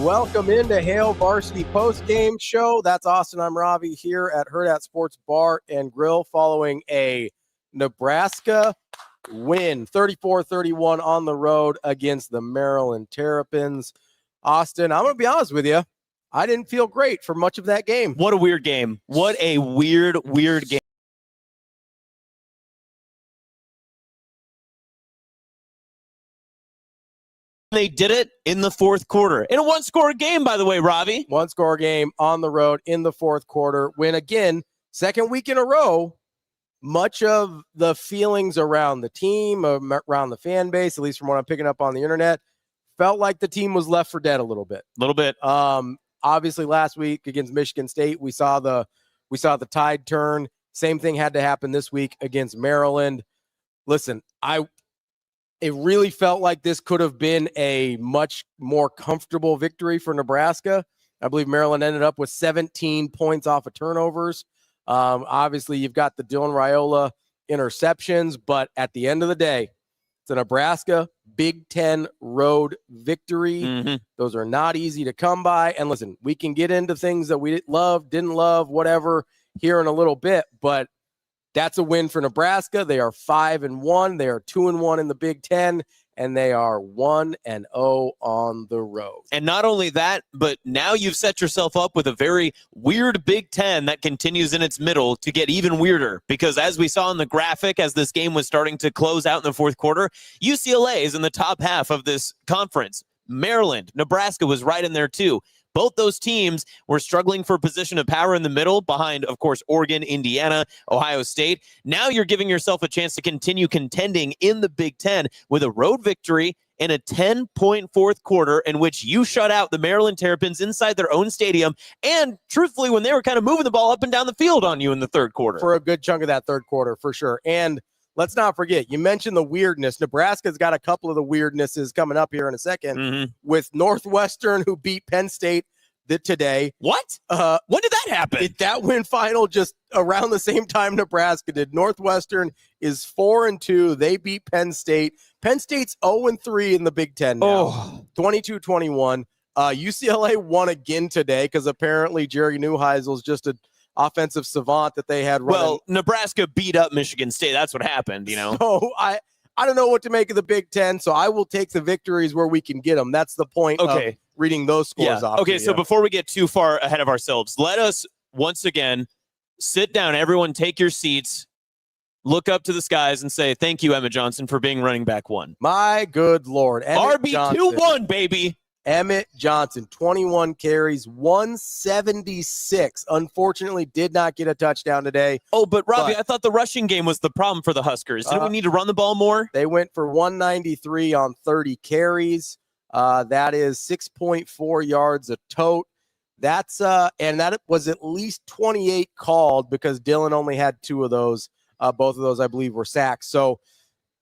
Welcome into Hail Varsity Postgame Show. That's Austin. I'm Ravi here at Hurrdat Sports Bar and Grill following a Nebraska win, 34-31 on the road against the Maryland Terrapins. Austin, I'm going to be honest with you. I didn't feel great for much of that game. What a weird game. What a weird game. They did it in the fourth quarter. In a one-score game, by the way, Ravi. One-score game on the road in the fourth quarter. When, again, second week in a row, much of the feelings around the team, around the fan base, at least from what I'm picking up on the internet, felt like the team was left for dead a little bit. Obviously, last week against Michigan State, we saw the tide turn. Same thing had to happen this week against Maryland. Listen, it really felt like this could have been a much more comfortable victory for Nebraska. I believe Maryland ended up with 17 points off of turnovers. Obviously, you've got the Dylan Raiola interceptions, but at the end of the day, it's a Nebraska Big Ten road victory. Mm-hmm. Those are not easy to come by. And listen, we can get into things that we love, didn't love, whatever, here in a little bit, but that's a win for Nebraska. They are 5-1. They are 2-1 in the Big Ten, and they are 1-0 on the road. And not only that, but now you've set yourself up with a very weird Big Ten that continues in its middle to get even weirder. Because as we saw in the graphic, as this game was starting to close out in the fourth quarter, UCLA is in the top half of this conference. Maryland, Nebraska was right in there too. Both those teams were struggling for a position of power in the middle behind, of course, Oregon, Indiana, Ohio State. Now you're giving yourself a chance to continue contending in the Big Ten with a road victory in a 10-point fourth quarter in which you shut out the Maryland Terrapins inside their own stadium and, truthfully, when they were kind of moving the ball up and down the field on you in the third quarter. For a good chunk of that third quarter, for sure. And let's not forget, you mentioned the weirdness. Nebraska's got a couple of the weirdnesses coming up here in a second with Northwestern, who beat Penn State today. What? When did that happen? That win final just around the same time Nebraska did. Northwestern is 4-2. They beat Penn State. Penn State's 0-3 in the Big Ten now. 22-21. UCLA won again today because apparently Jerry Neuheisel's just an offensive savant that they had running. Well, Nebraska beat up Michigan State. That's what happened, you know. So I don't know what to make of the Big Ten, so I will take the victories where we can get them. That's the point of reading those scores off. Okay, so before we get too far ahead of ourselves, let us once again sit down. Everyone take your seats, look up to the skies, and say, thank you, Emmett Johnson, for being running back one. My good Lord. RB21, baby. Emmett Johnson, 21 carries, 176. Unfortunately, did not get a touchdown today. Oh, but Robbie, I thought the rushing game was the problem for the Huskers. Didn't we need to run the ball more? They went for 193 on 30 carries. That is 6.4 yards a tote. That's and that was at least 28 called because Dylan only had 2 of those. Both of those, I believe, were sacks. So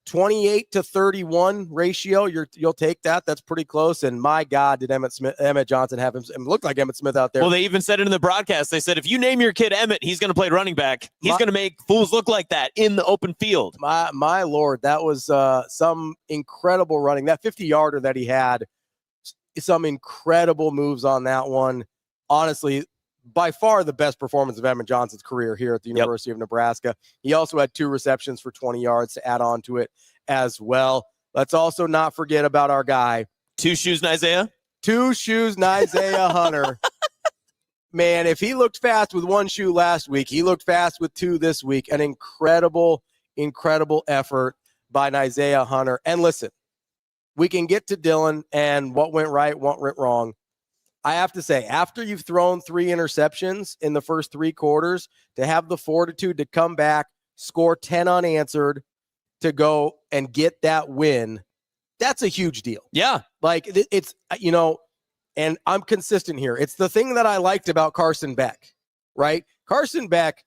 28-31 ratio, you'll take that. That's pretty close. And my God, did Emmett Johnson have him look like Emmett Smith out there? Well, they even said it in the broadcast. They said, if you name your kid Emmett, he's going to play running back. He's going to make fools look like that in the open field. My Lord, that was some incredible running. That 50-yarder that he had, some incredible moves on that one. Honestly, by far the best performance of Emmett Johnson's career here at the University of Nebraska. He also had 2 receptions for 20 yards to add on to it as well. Let's also not forget about our guy. 2 Shoes Isaiah? 2 Shoes Isaiah Hunter. Man, if he looked fast with 1 shoe last week, he looked fast with 2 this week. An incredible, incredible effort by Isaiah Hunter. And listen, we can get to Dylan and what went right, what went wrong. I have to say, after you've thrown 3 interceptions in the first 3 quarters, to have the fortitude to come back, score 10 unanswered, to go and get that win, that's a huge deal. Yeah. Like, it's, and I'm consistent here. It's the thing that I liked about Carson Beck, right? Carson Beck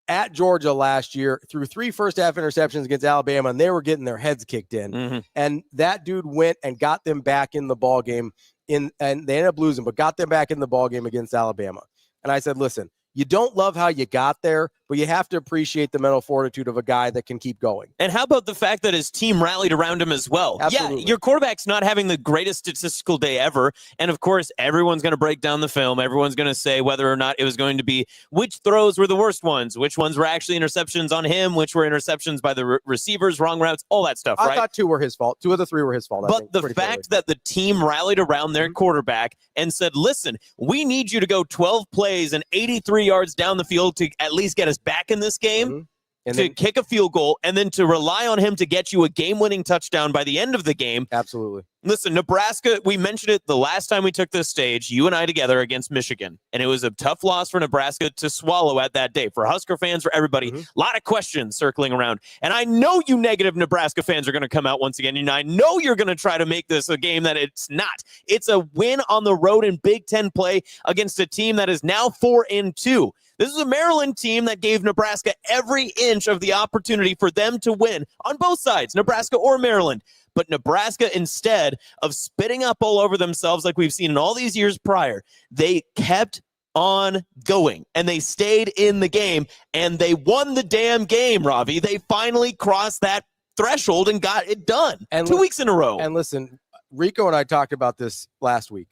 at Georgia last year threw 3 first-half interceptions against Alabama, and they were getting their heads kicked in. And that dude went and got them back in the ballgame. And they ended up losing, but got them back in the ballgame against Alabama. And I said, listen, you don't love how you got there, but you have to appreciate the mental fortitude of a guy that can keep going. And how about the fact that his team rallied around him as well? Absolutely. Yeah, your quarterback's not having the greatest statistical day ever. And of course, everyone's going to break down the film. Everyone's going to say whether or not it was going to be which throws were the worst ones, which ones were actually interceptions on him, which were interceptions by the receivers, wrong routes, all that stuff, right? I thought 2 were his fault. 2 of the 3 were his fault. But the fact that the team rallied around their quarterback and said, listen, we need you to go 12 plays and 83 yards down the field to at least get us back in this game, and to then kick a field goal, and then to rely on him to get you a game-winning touchdown by the end of the game. Absolutely. Listen, Nebraska, we mentioned it the last time we took this stage, you and I together against Michigan, and it was a tough loss for Nebraska to swallow at that day. For Husker fans, for everybody, a lot of questions circling around. And I know you negative Nebraska fans are going to come out once again, and I know you're going to try to make this a game that it's not. It's a win on the road in Big Ten play against a team that is now 4-2. This is a Maryland team that gave Nebraska every inch of the opportunity for them to win on both sides, Nebraska or Maryland. But Nebraska, instead of spitting up all over themselves like we've seen in all these years prior, they kept on going, and they stayed in the game, and they won the damn game, Ravi. They finally crossed that threshold and got it done. And 2 weeks in a row. And listen, Rico and I talked about this last week,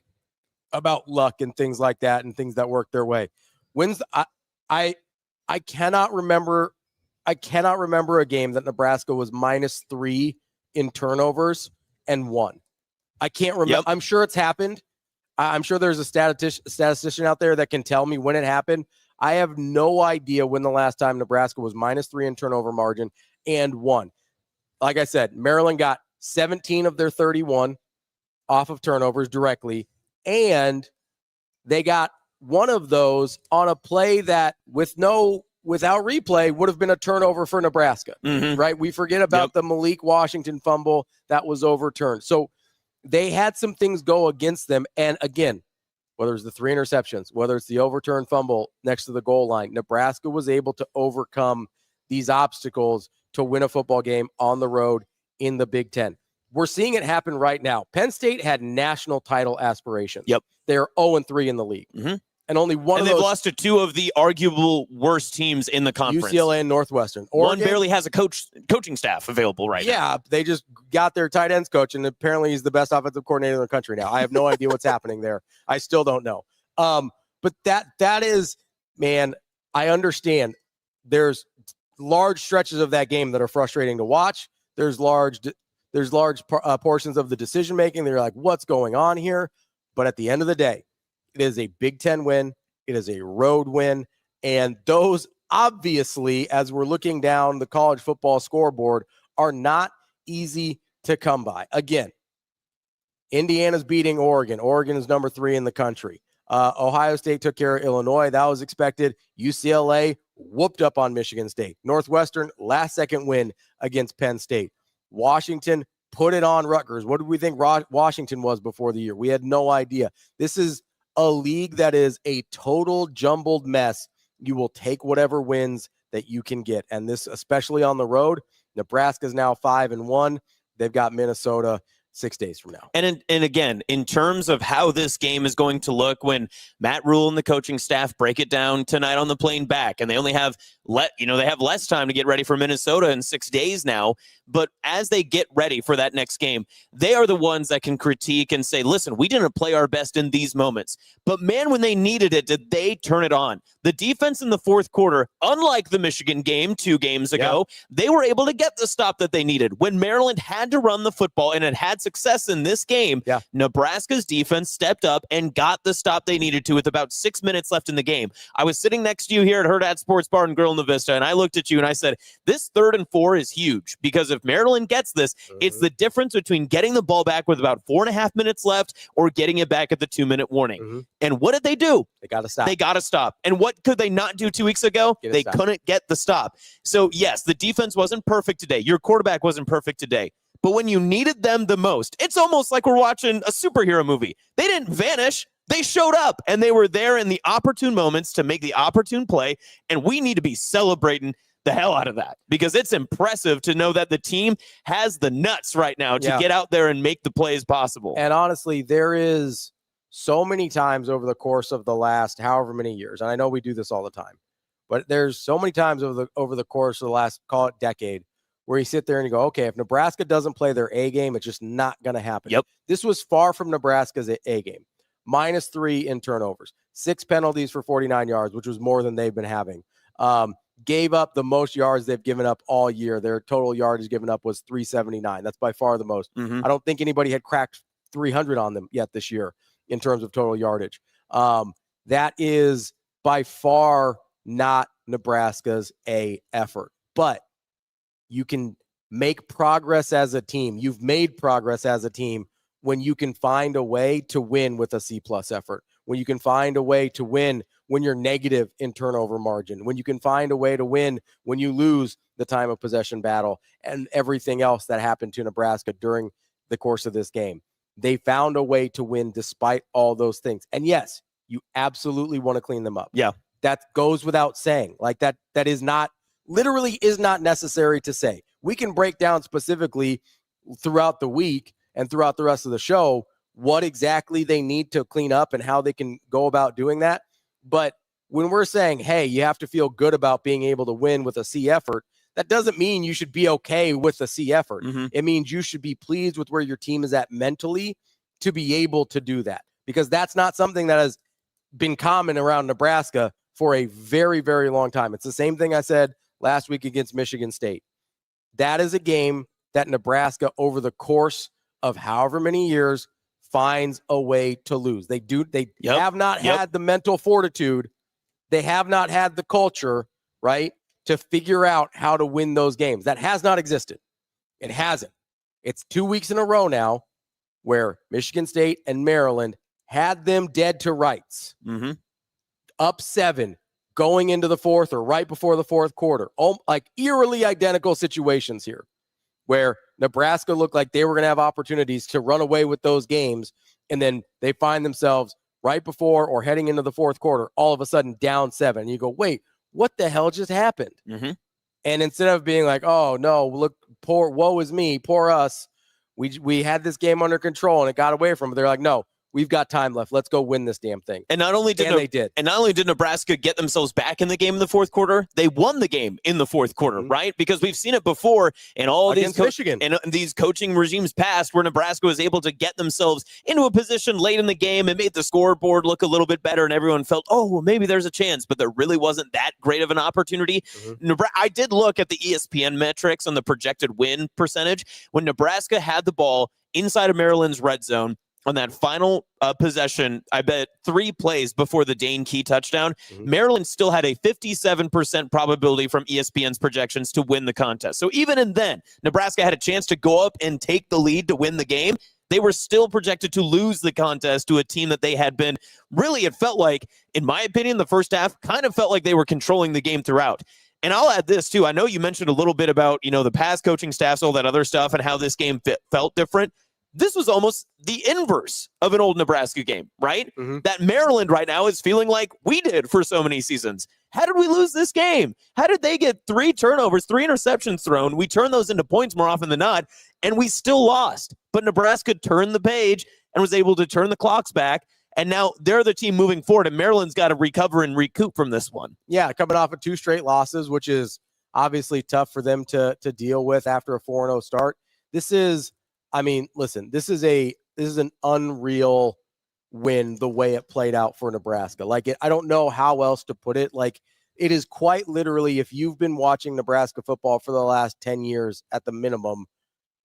about luck and things like that and things that work their way. I cannot remember a game that Nebraska was -3 in turnovers and won. I can't remember. Yep. I'm sure it's happened. I'm sure there's a statistician out there that can tell me when it happened. I have no idea when the last time Nebraska was -3 in turnover margin and won. Like I said, Maryland got 17 of their 31 off of turnovers directly, and they got one of those on a play that without replay would have been a turnover for Nebraska, right? We forget about the Malik Washington fumble that was overturned. So they had some things go against them. And again, whether it's the 3 interceptions, whether it's the overturned fumble next to the goal line, Nebraska was able to overcome these obstacles to win a football game on the road in the Big Ten. We're seeing it happen right now. Penn State had national title aspirations. Yep. They're 0-3 in the league. And only one and of those. They've lost to 2 of the arguable worst teams in the conference. UCLA and Northwestern. Oregon, one barely has a coaching staff available right now. Yeah, they just got their tight ends coach, and apparently he's the best offensive coordinator in the country now. I have no idea what's happening there. I still don't know. But that is, man, I understand. There's large stretches of that game that are frustrating to watch. There's large portions of the decision making. They're like, what's going on here? But at the end of the day, it is a Big Ten win. It is a road win. And those, obviously, as we're looking down the college football scoreboard, are not easy to come by. Again, Indiana's beating Oregon. Oregon is number 3 in the country. Ohio State took care of Illinois. That was expected. UCLA whooped up on Michigan State. Northwestern, last-second win against Penn State. Washington put it on Rutgers. What did we think Washington was before the year? We had no idea. This is a league that is a total jumbled mess. You will take whatever wins that you can get. And this, especially on the road, Nebraska's now 5-1. They've got Minnesota 6 days from now. And again, in terms of how this game is going to look when Matt Rule and the coaching staff break it down tonight on the plane back, and they only have they have less time to get ready for Minnesota in 6 days now. But as they get ready for that next game, they are the ones that can critique and say, listen, we didn't play our best in these moments. But man, when they needed it, did they turn it on? The defense in the fourth quarter, unlike the Michigan game 2 games ago, they were able to get the stop that they needed. When Maryland had to run the football and it had success in this game, Nebraska's defense stepped up and got the stop they needed to with about 6 minutes left in the game. I was sitting next to you here at Hurrdat Sports Bar and Grill in the Vista, and I looked at you and I said, this 3rd and 4 is huge, because if Maryland gets this, it's the difference between getting the ball back with about 4.5 minutes left or getting it back at the 2-minute warning. And what did they do? They got to stop. They got to stop. And what could they not do 2 weeks ago? They couldn't get the stop. So yes, the defense wasn't perfect today. Your quarterback wasn't perfect today. But when you needed them the most, it's almost like we're watching a superhero movie. They didn't vanish. They showed up, and they were there in the opportune moments to make the opportune play, and we need to be celebrating the hell out of that, because it's impressive to know that the team has the nuts right now to get out there and make the plays possible. And honestly, there is so many times over the course of the last however many years, and I know we do this all the time, But there's so many times over the course of the last, call it decade, where you sit there and you go, okay, if Nebraska doesn't play their A game, it's just not going to happen. Yep. This was far from Nebraska's A game. -3 in turnovers, 6 penalties for 49 yards, which was more than they've been having. Gave up the most yards they've given up all year. Their total yardage given up was 379. That's by far the most. I don't think anybody had cracked 300 on them yet this year in terms of total yardage. That is by far not Nebraska's A effort. But you can make progress as a team. You've made progress as a team when you can find a way to win with a C+ effort, when you can find a way to win when you're negative in turnover margin, when you can find a way to win when you lose the time of possession battle and everything else that happened to Nebraska during the course of this game. They found a way to win despite all those things. And yes, you absolutely want to clean them up. Yeah. That goes without saying. Like that is not, literally is not necessary to say. We can break down specifically throughout the week and throughout the rest of the show what exactly they need to clean up and how they can go about doing that. But when we're saying, hey, you have to feel good about being able to win with a C effort, that doesn't mean you should be okay with a C effort. It means you should be pleased with where your team is at mentally to be able to do that, because that's not something that has been common around Nebraska for a very, very long time. It's the same thing I said last week against Michigan State. That is a game that Nebraska, over the course of however many years, finds a way to lose. They have not had the mental fortitude. They have not had the culture, right, to figure out how to win those games. That has not existed. It hasn't. It's 2 weeks in a row now where Michigan State and Maryland had them dead to rights. Up 7 going into the fourth or right before the fourth quarter. Like eerily identical situations here where Nebraska looked like they were going to have opportunities to run away with those games, and then they find themselves right before or heading into the fourth quarter, all of a sudden down 7. And you go, wait, what the hell just happened? And instead of being like, oh, no, look, woe is me, poor us, we had this game under control and it got away from it. They're like, no, we've got time left. Let's go win this damn thing. And not only did Nebraska get themselves back in the game in the fourth quarter, they won the game in the fourth quarter, right? Because we've seen it before in all these these coaching regimes past, where Nebraska was able to get themselves into a position late in the game and made the scoreboard look a little bit better, and everyone felt, oh, well, maybe there's a chance, but there really wasn't that great of an opportunity. I did look at the ESPN metrics on the projected win percentage. When Nebraska had the ball inside of Maryland's red zone, on that final possession, I bet 3 plays before the Dane Key touchdown, Maryland still had a 57% probability from ESPN's projections to win the contest. So even in then, Nebraska had a chance to go up and take the lead to win the game. They were still projected to lose the contest to a team that they had been, really, it felt like, in my opinion, the first half kind of felt like they were controlling the game throughout. And I'll add this, too. I know you mentioned a little bit about, the past coaching staffs, all that other stuff, and how this game felt different. This was almost the inverse of an old Nebraska game, right? That Maryland right now is feeling like we did for so many seasons. How did we lose this game? How did they get 3 turnovers, 3 interceptions thrown? We turned those into points more often than not, and we still lost. But Nebraska turned the page and was able to turn the clocks back, and now they're the team moving forward, and Maryland's got to recover and recoup from this one. Yeah, coming off of 2 straight losses, which is obviously tough for them to deal with after a 4-0 start. This is an unreal win the way it played out for Nebraska. I don't know how else to put it. It is quite literally, if you've been watching Nebraska football for the last 10 years at the minimum,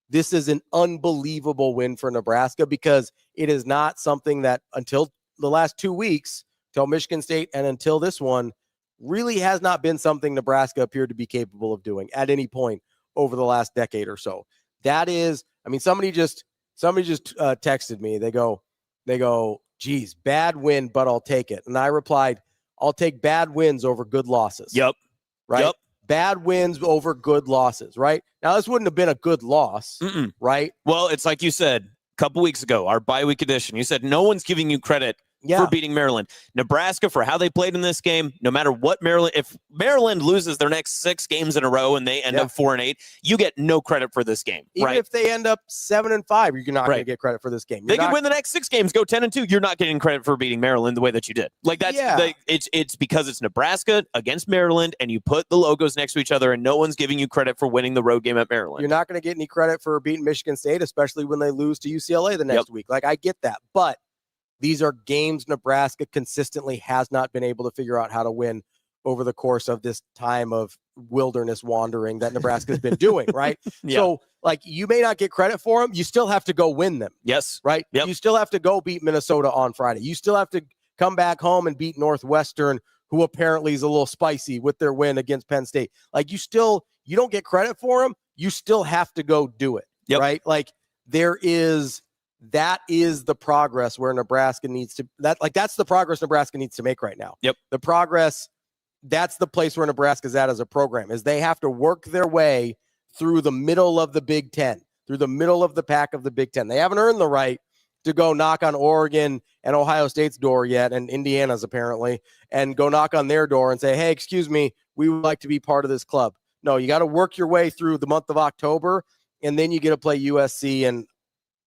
this is an unbelievable win for Nebraska, because it is not something that until the last 2 weeks, till Michigan State and until this one, really has not been something Nebraska appeared to be capable of doing at any point over the last decade or so. That is, somebody just texted me. They go, geez, bad win, but I'll take it. And I replied, I'll take bad wins over good losses. Yep. Right? Yep. Bad wins over good losses, right? Now, this wouldn't have been a good loss, right? Well, it's like you said a couple weeks ago, our bye week edition. You said no one's giving you credit for beating Maryland. Nebraska, for how they played in this game, no matter what if Maryland loses their next 6 games in a row and they end up 4-8, you get no credit for this game. Even if they end up 7-5, you're not going to get credit for this game. They could win the next 6 games, go 10-2. You're not getting credit for beating Maryland the way that you did. Like that's it's because it's Nebraska against Maryland, and you put the logos next to each other, and no one's giving you credit for winning the road game at Maryland. You're not going to get any credit for beating Michigan State, especially when they lose to UCLA the next week. Like, I get that, but these are games Nebraska consistently has not been able to figure out how to win over the course of this time of wilderness wandering that Nebraska's been doing, right? So, like, you may not get credit for them. You still have to go win them. Yes. Right? You still have to go beat Minnesota on Friday. You still have to come back home and beat Northwestern, who apparently is a little spicy with their win against Penn State. Like, you don't get credit for them. You still have to go do it, right? Like, that is the progress where Nebraska needs to that's the progress Nebraska needs to make right now. The progress, that's the place where Nebraska's at as a program, is they have to work their way through the middle of the Big Ten, through the middle of the pack of the Big Ten. They haven't earned the right to go knock on Oregon and Ohio State's door yet, and Indiana's apparently, and go knock on their door and say, hey, excuse me, we would like to be part of this club. No, you got to work your way through the month of October, and then you get to play USC, and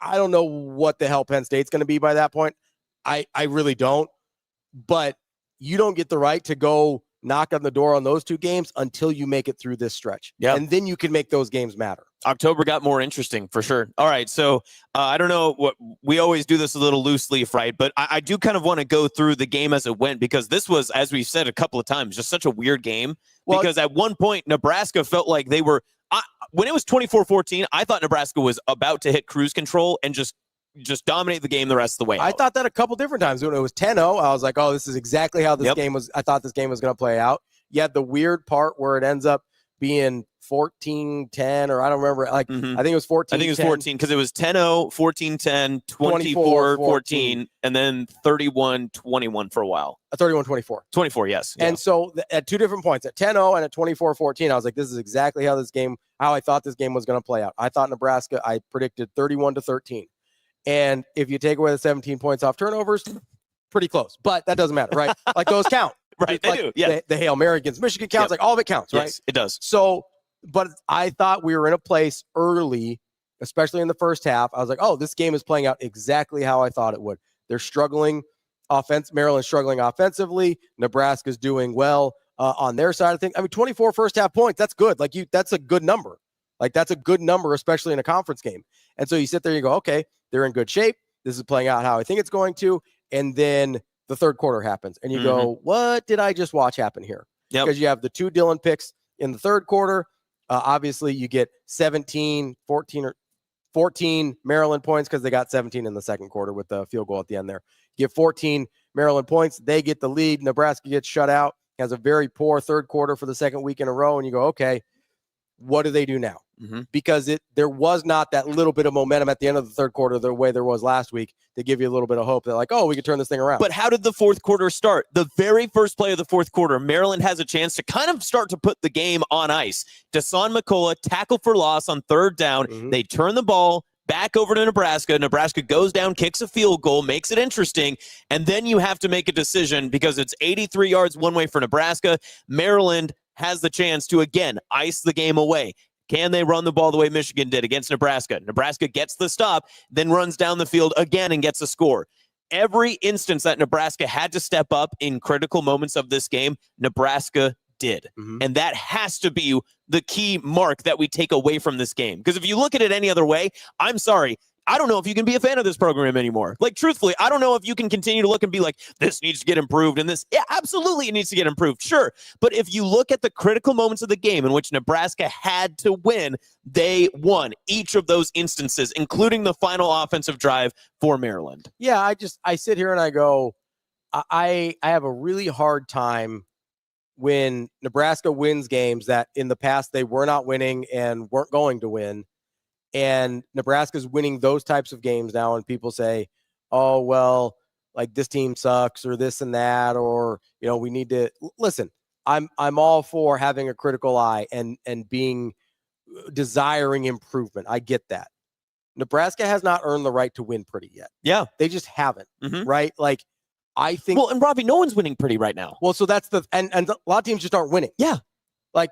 I don't know what the hell Penn State's going to be by that point. I really don't. But you don't get the right to go knock on the door on those 2 games until you make it through this stretch. And then you can make those games matter. October got more interesting for sure. All right. So I don't know what we always do this a little loose leaf, right? But I do kind of want to go through the game as it went, because this was, as we've said a couple of times, just such a weird game. Well, because at one point, Nebraska felt like they were, when it was 24-14, I thought Nebraska was about to hit cruise control and just dominate the game the rest of the way. I thought that a couple different times. When it was 10-0, I was like, oh, this is exactly how this game was. I thought this game was going to play out. You had the weird part where it ends up being 14-10, or I don't remember. Like, I think it was 14. I think it was 14 because it was 10-0, 14-10, 24-14, and then 31-21 for a while. 31-24. 24, yes. And so at 2 different points, at 10-0 and at 24-14, I was like, this is exactly how I thought this game was going to play out. I thought Nebraska, I predicted 31-13. And if you take away the 17 points off turnovers, pretty close. But that doesn't matter, right? Like, those count. Right, they do. Yeah. The Hail Mary against Michigan counts. Like, all of it counts, right? Yes, it does. So, but I thought we were in a place early, especially in the first half. I was like, oh, this game is playing out exactly how I thought it would. They're struggling Maryland's struggling offensively. Nebraska's doing well on their side of things. I mean, 24 first half points, that's good. Like, that's a good number. Like, that's a good number, especially in a conference game. And so you sit there and you go, okay, they're in good shape. This is playing out how I think it's going to. And then the third quarter happens, and you go, what did I just watch happen here? Because you have the 2 Dillon picks in the third quarter. Obviously, you get 17, 14 Maryland points because they got 17 in the second quarter with the field goal at the end there. You get 14 Maryland points. They get the lead. Nebraska gets shut out, has a very poor third quarter for the second week in a row, and you go, okay, what do they do now? Because there was not that little bit of momentum at the end of the third quarter the way there was last week to give you a little bit of hope that, like, oh, we could turn this thing around. But how did the fourth quarter start? The very first play of the fourth quarter, Maryland has a chance to kind of start to put the game on ice. Dasan McCullough, tackle for loss on third down. They turn the ball back over to Nebraska. Nebraska goes down, kicks a field goal, makes it interesting, and then you have to make a decision because it's 83 yards one way for Nebraska. Maryland has the chance to, again, ice the game away. Can they run the ball the way Michigan did against Nebraska? Nebraska gets the stop, then runs down the field again and gets a score. Every instance that Nebraska had to step up in critical moments of this game, Nebraska did. And that has to be the key mark that we take away from this game. Because if you look at it any other way, I'm sorry, I don't know if you can be a fan of this program anymore. Like, truthfully, I don't know if you can continue to look and be like, this needs to get improved, and this, yeah, absolutely it needs to get improved, sure. But if you look at the critical moments of the game in which Nebraska had to win, they won each of those instances, including the final offensive drive for Maryland. Yeah, I sit here and I go, I have a really hard time when Nebraska wins games that in the past they were not winning and weren't going to win. And Nebraska's winning those types of games now, and people say, oh, well, like, this team sucks or this and that, or, you know, we need to listen. I'm all for having a critical eye and desiring improvement. I get that. Nebraska has not earned the right to win pretty yet. Yeah. They just haven't, right? Like, I think. Well, and Ravi, no one's winning pretty right now. Well, so that's and a lot of teams just aren't winning. Yeah. Like,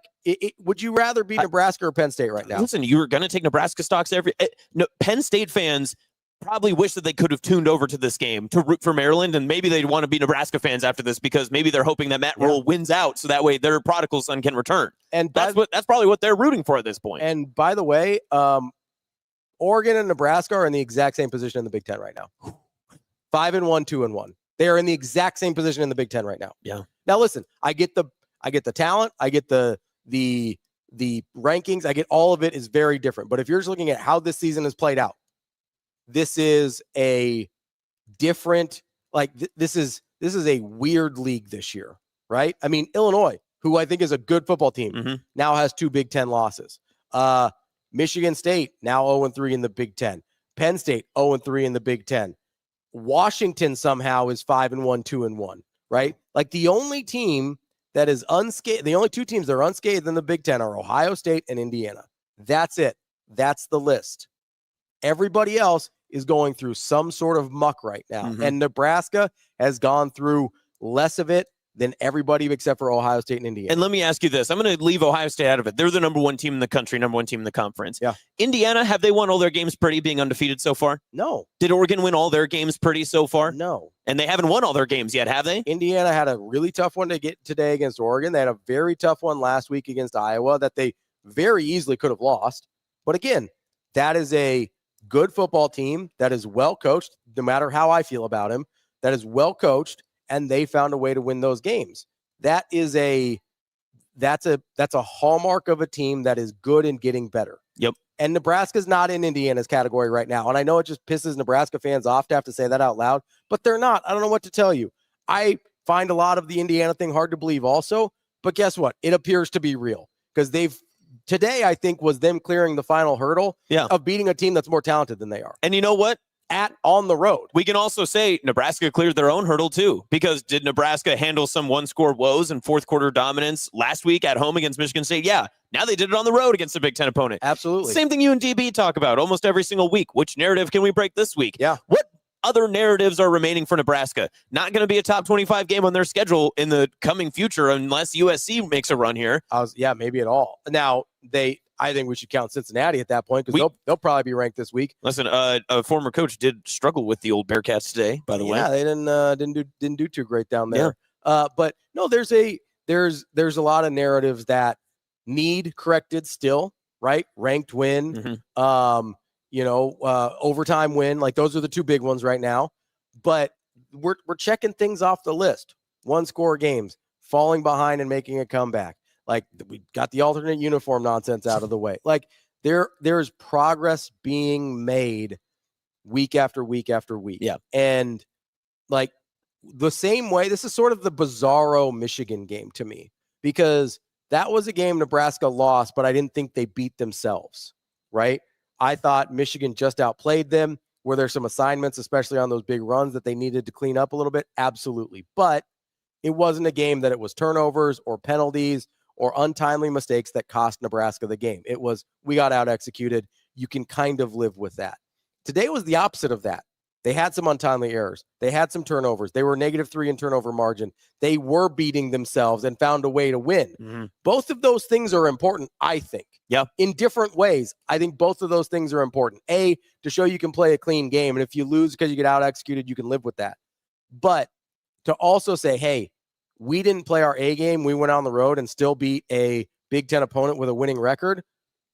would you rather be Nebraska or Penn State right now? Listen, you were going to take Nebraska stocks no, Penn State fans probably wish that they could have tuned over to this game to root for Maryland, and maybe they'd want to be Nebraska fans after this because maybe they're hoping that Matt Rule wins out so that way their prodigal son can return. And that's probably what they're rooting for at this point. And by the way, Oregon and Nebraska are in the exact same position in the Big Ten right now. 5-1, 2-1. They are in the exact same position in the Big Ten right now. Yeah. Now listen, I get the talent, I get the rankings, I get all of it is very different. But if you're just looking at how this season has played out, this is a different, like this is a weird league this year, right? I mean, Illinois, who I think is a good football team, now has 2 Big Ten losses. Michigan State now 0-3 in the Big Ten. Penn State 0-3 in the Big Ten. Washington somehow is 5-1, 2-1, right? Like the only team that is unscathed, the only 2 teams that are unscathed in the Big Ten are Ohio State and Indiana. That's it. That's the list. Everybody else is going through some sort of muck right now. And Nebraska has gone through less of it than everybody except for Ohio State and Indiana. And let me ask you this. I'm going to leave Ohio State out of it. They're the number 1 team in the country, number 1 team in the conference. Yeah. Indiana, have they won all their games pretty, being undefeated so far? No. Did Oregon win all their games pretty so far? No. And they haven't won all their games yet, have they? Indiana had a really tough one to get today against Oregon. They had a very tough one last week against Iowa that they very easily could have lost. But again, that is a good football team that is well coached, no matter how I feel about him, that is well coached, and they found a way to win those games. That's a hallmark of a team that is good and getting better. Yep. And Nebraska's not in Indiana's category right now. And I know it just pisses Nebraska fans off to have to say that out loud, but they're not. I don't know what to tell you. I find a lot of the Indiana thing hard to believe also, but guess what? It appears to be real because today, I think, was them clearing the final hurdle of beating a team that's more talented than they are. And you know what? On the road. We can also say Nebraska cleared their own hurdle too, because did Nebraska handle some 1-score woes and 4th quarter dominance last week at home against Michigan State? Yeah. Now they did it on the road against a Big Ten opponent. Absolutely. Same thing you and DB talk about almost every single week. Which narrative can we break this week? Yeah. What other narratives are remaining for Nebraska? Not going to be a top 25 game on their schedule in the coming future unless USC makes a run here. Maybe at all. Now, I think we should count Cincinnati at that point because they'll probably be ranked this week. Listen, a former coach did struggle with the old Bearcats today, by the way. Yeah, they didn't do too great down there. Yeah. But no, there's a lot of narratives that need corrected still, right? Ranked win, overtime win. Like those are the 2 big ones right now. But we're checking things off the list. 1-score games, falling behind and making a comeback. Like we got the alternate uniform nonsense out of the way. Like there's progress being made week after week after week. Yeah. And like the same way, this is sort of the bizarro Michigan game to me, because that was a game Nebraska lost, but I didn't think they beat themselves, right? I thought Michigan just outplayed them. Were there some assignments, especially on those big runs, that they needed to clean up a little bit? Absolutely. But it wasn't a game that it was turnovers or penalties or untimely mistakes that cost Nebraska the game. It was, we got out executed. You can kind of live with that. Today was the opposite of that. They had some untimely errors. They had some turnovers. They were -3 in turnover margin. They were beating themselves and found a way to win. Both of those things are important, I think. Yeah. In different ways. I think both of those things are important. A, to show you can play a clean game. And if you lose because you get out executed, you can live with that. But to also say, hey, we didn't play our A game. We went on the road and still beat a Big Ten opponent with a winning record.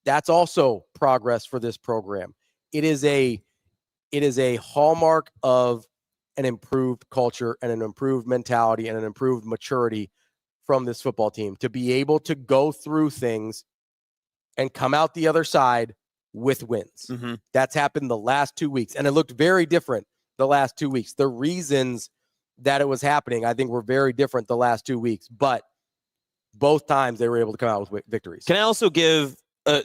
That's also progress for this program. It is a hallmark of an improved culture and an improved mentality and an improved maturity from this football team to be able to go through things and come out the other side with wins. That's happened the last 2 weeks, and it looked very different the last 2 weeks. The reasons that it was happening, I think, were very different the last 2 weeks, but both times they were able to come out with victories. Can I also give,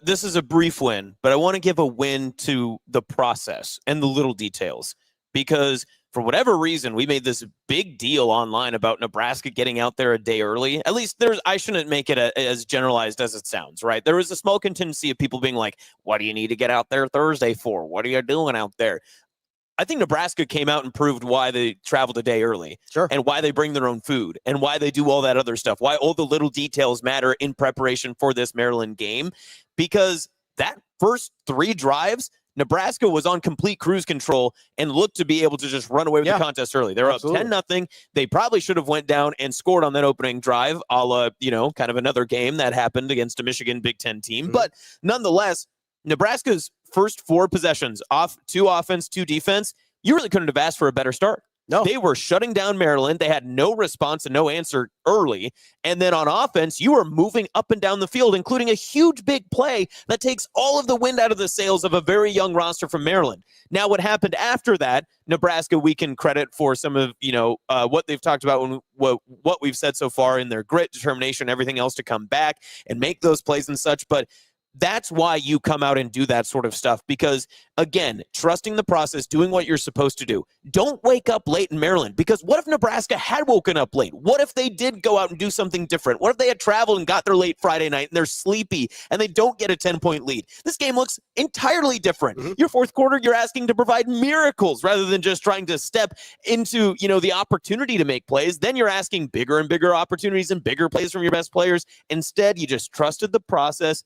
this is a brief win, but I want to give a win to the process and the little details, because for whatever reason, we made this big deal online about Nebraska getting out there a day early. At least I shouldn't make it as generalized as it sounds, right? There was a small contingency of people being like, what do you need to get out there Thursday for? What are you doing out there? I think Nebraska came out and proved why they traveled a day early. Sure. And why they bring their own food and why they do all that other stuff, why all the little details matter in preparation for this Maryland game. Because that first 3 drives, Nebraska was on complete cruise control and looked to be able to just run away with the contest early. They were up 10-0. They probably should have went down and scored on that opening drive, a la, kind of another game that happened against a Michigan Big Ten team. But nonetheless, Nebraska's first 4 possessions, 2 offense, 2 defense, you really couldn't have asked for a better start. No. They were shutting down Maryland. They had no response and no answer early. And then on offense, you were moving up and down the field, including a huge big play that takes all of the wind out of the sails of a very young roster from Maryland. Now, what happened after that, Nebraska, we can credit for some of, what they've talked about, what we've said so far in their grit, determination, everything else to come back and make those plays and such. But that's why you come out and do that sort of stuff, because, again, trusting the process, doing what you're supposed to do. Don't wake up late in Maryland, because what if Nebraska had woken up late? What if they did go out and do something different? What if they had traveled and got there late Friday night and they're sleepy and they don't get a 10-point lead? This game looks entirely different. Your fourth quarter, you're asking to provide miracles rather than just trying to step into, the opportunity to make plays. Then you're asking bigger and bigger opportunities and bigger plays from your best players. Instead, you just trusted the process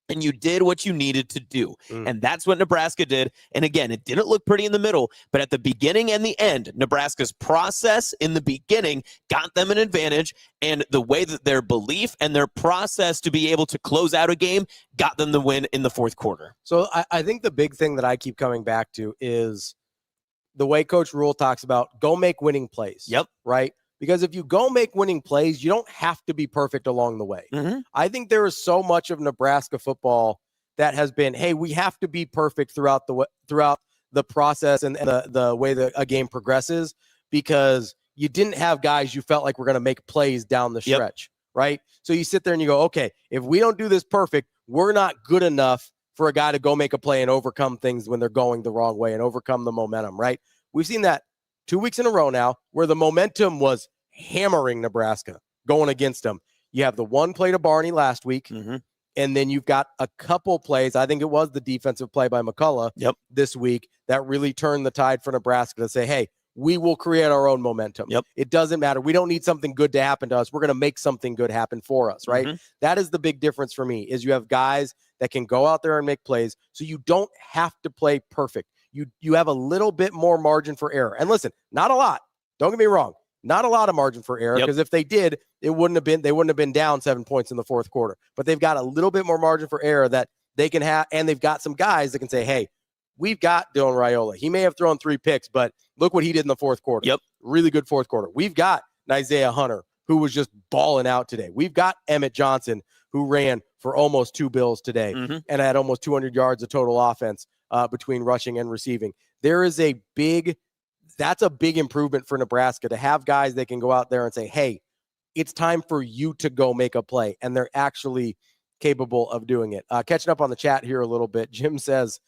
and you did what you needed to do. And that's what Nebraska did. And again, it didn't look pretty in the middle, but at the beginning and the end, Nebraska's process in the beginning got them an advantage. And the way that their belief and their process to be able to close out a game got them the win in the fourth quarter. So I think the big thing that I keep coming back to is the way Coach Rule talks about go make winning plays. Yep. Right? Because if you go make winning plays, you don't have to be perfect along the way. I think there is so much of Nebraska football that has been, hey, we have to be perfect throughout the process and the way that a game progresses, because you didn't have guys you felt like were going to make plays down the stretch, right? So you sit there and you go, okay, if we don't do this perfect, we're not good enough for a guy to go make a play and overcome things when they're going the wrong way and overcome the momentum, right? We've seen that 2 weeks in a row now where the momentum was hammering Nebraska going against them. You have the one play to Barney last week, and then you've got a couple plays. I think it was the defensive play by McCullough this week that really turned the tide for Nebraska to say, hey, we will create our own momentum. It doesn't matter. We don't need something good to happen to us. We're going to make something good happen for us, right? That is the big difference for me, is you have guys that can go out there and make plays, so you don't have to play perfect. You have a little bit more margin for error. And listen, not a lot. Don't get me wrong. Not a lot of margin for error, because if they did, they wouldn't have been down 7 points in the fourth quarter. But they've got a little bit more margin for error that they can have, and they've got some guys that can say, hey, we've got Dylan Raiola. He may have thrown 3 picks, but look what he did in the fourth quarter. Really good fourth quarter. We've got Isaiah Hunter, who was just balling out today. We've got Emmett Johnson, who ran for almost 2 bills today and had almost 200 yards of total offense between rushing and receiving. That's a big improvement for Nebraska, to have guys that can go out there and say, hey, it's time for you to go make a play. And they're actually capable of doing it. Catching up on the chat here a little bit. Jim says,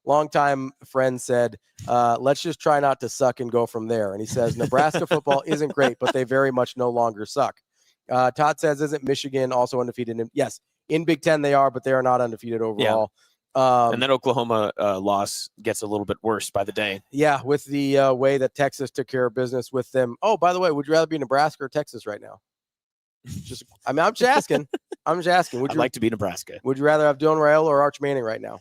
longtime friend said, let's just try not to suck and go from there. And he says, Nebraska football isn't great, but they very much no longer suck. Todd says, isn't Michigan also undefeated? Yes, in Big Ten they are, but they are not undefeated overall. And then Oklahoma loss gets a little bit worse by the day. Yeah, with the way that Texas took care of business with them. Oh, by the way, would you rather be Nebraska or Texas right now? I'm just asking. I'd like to be Nebraska. Would you rather have Dylan Raiola or Arch Manning right now?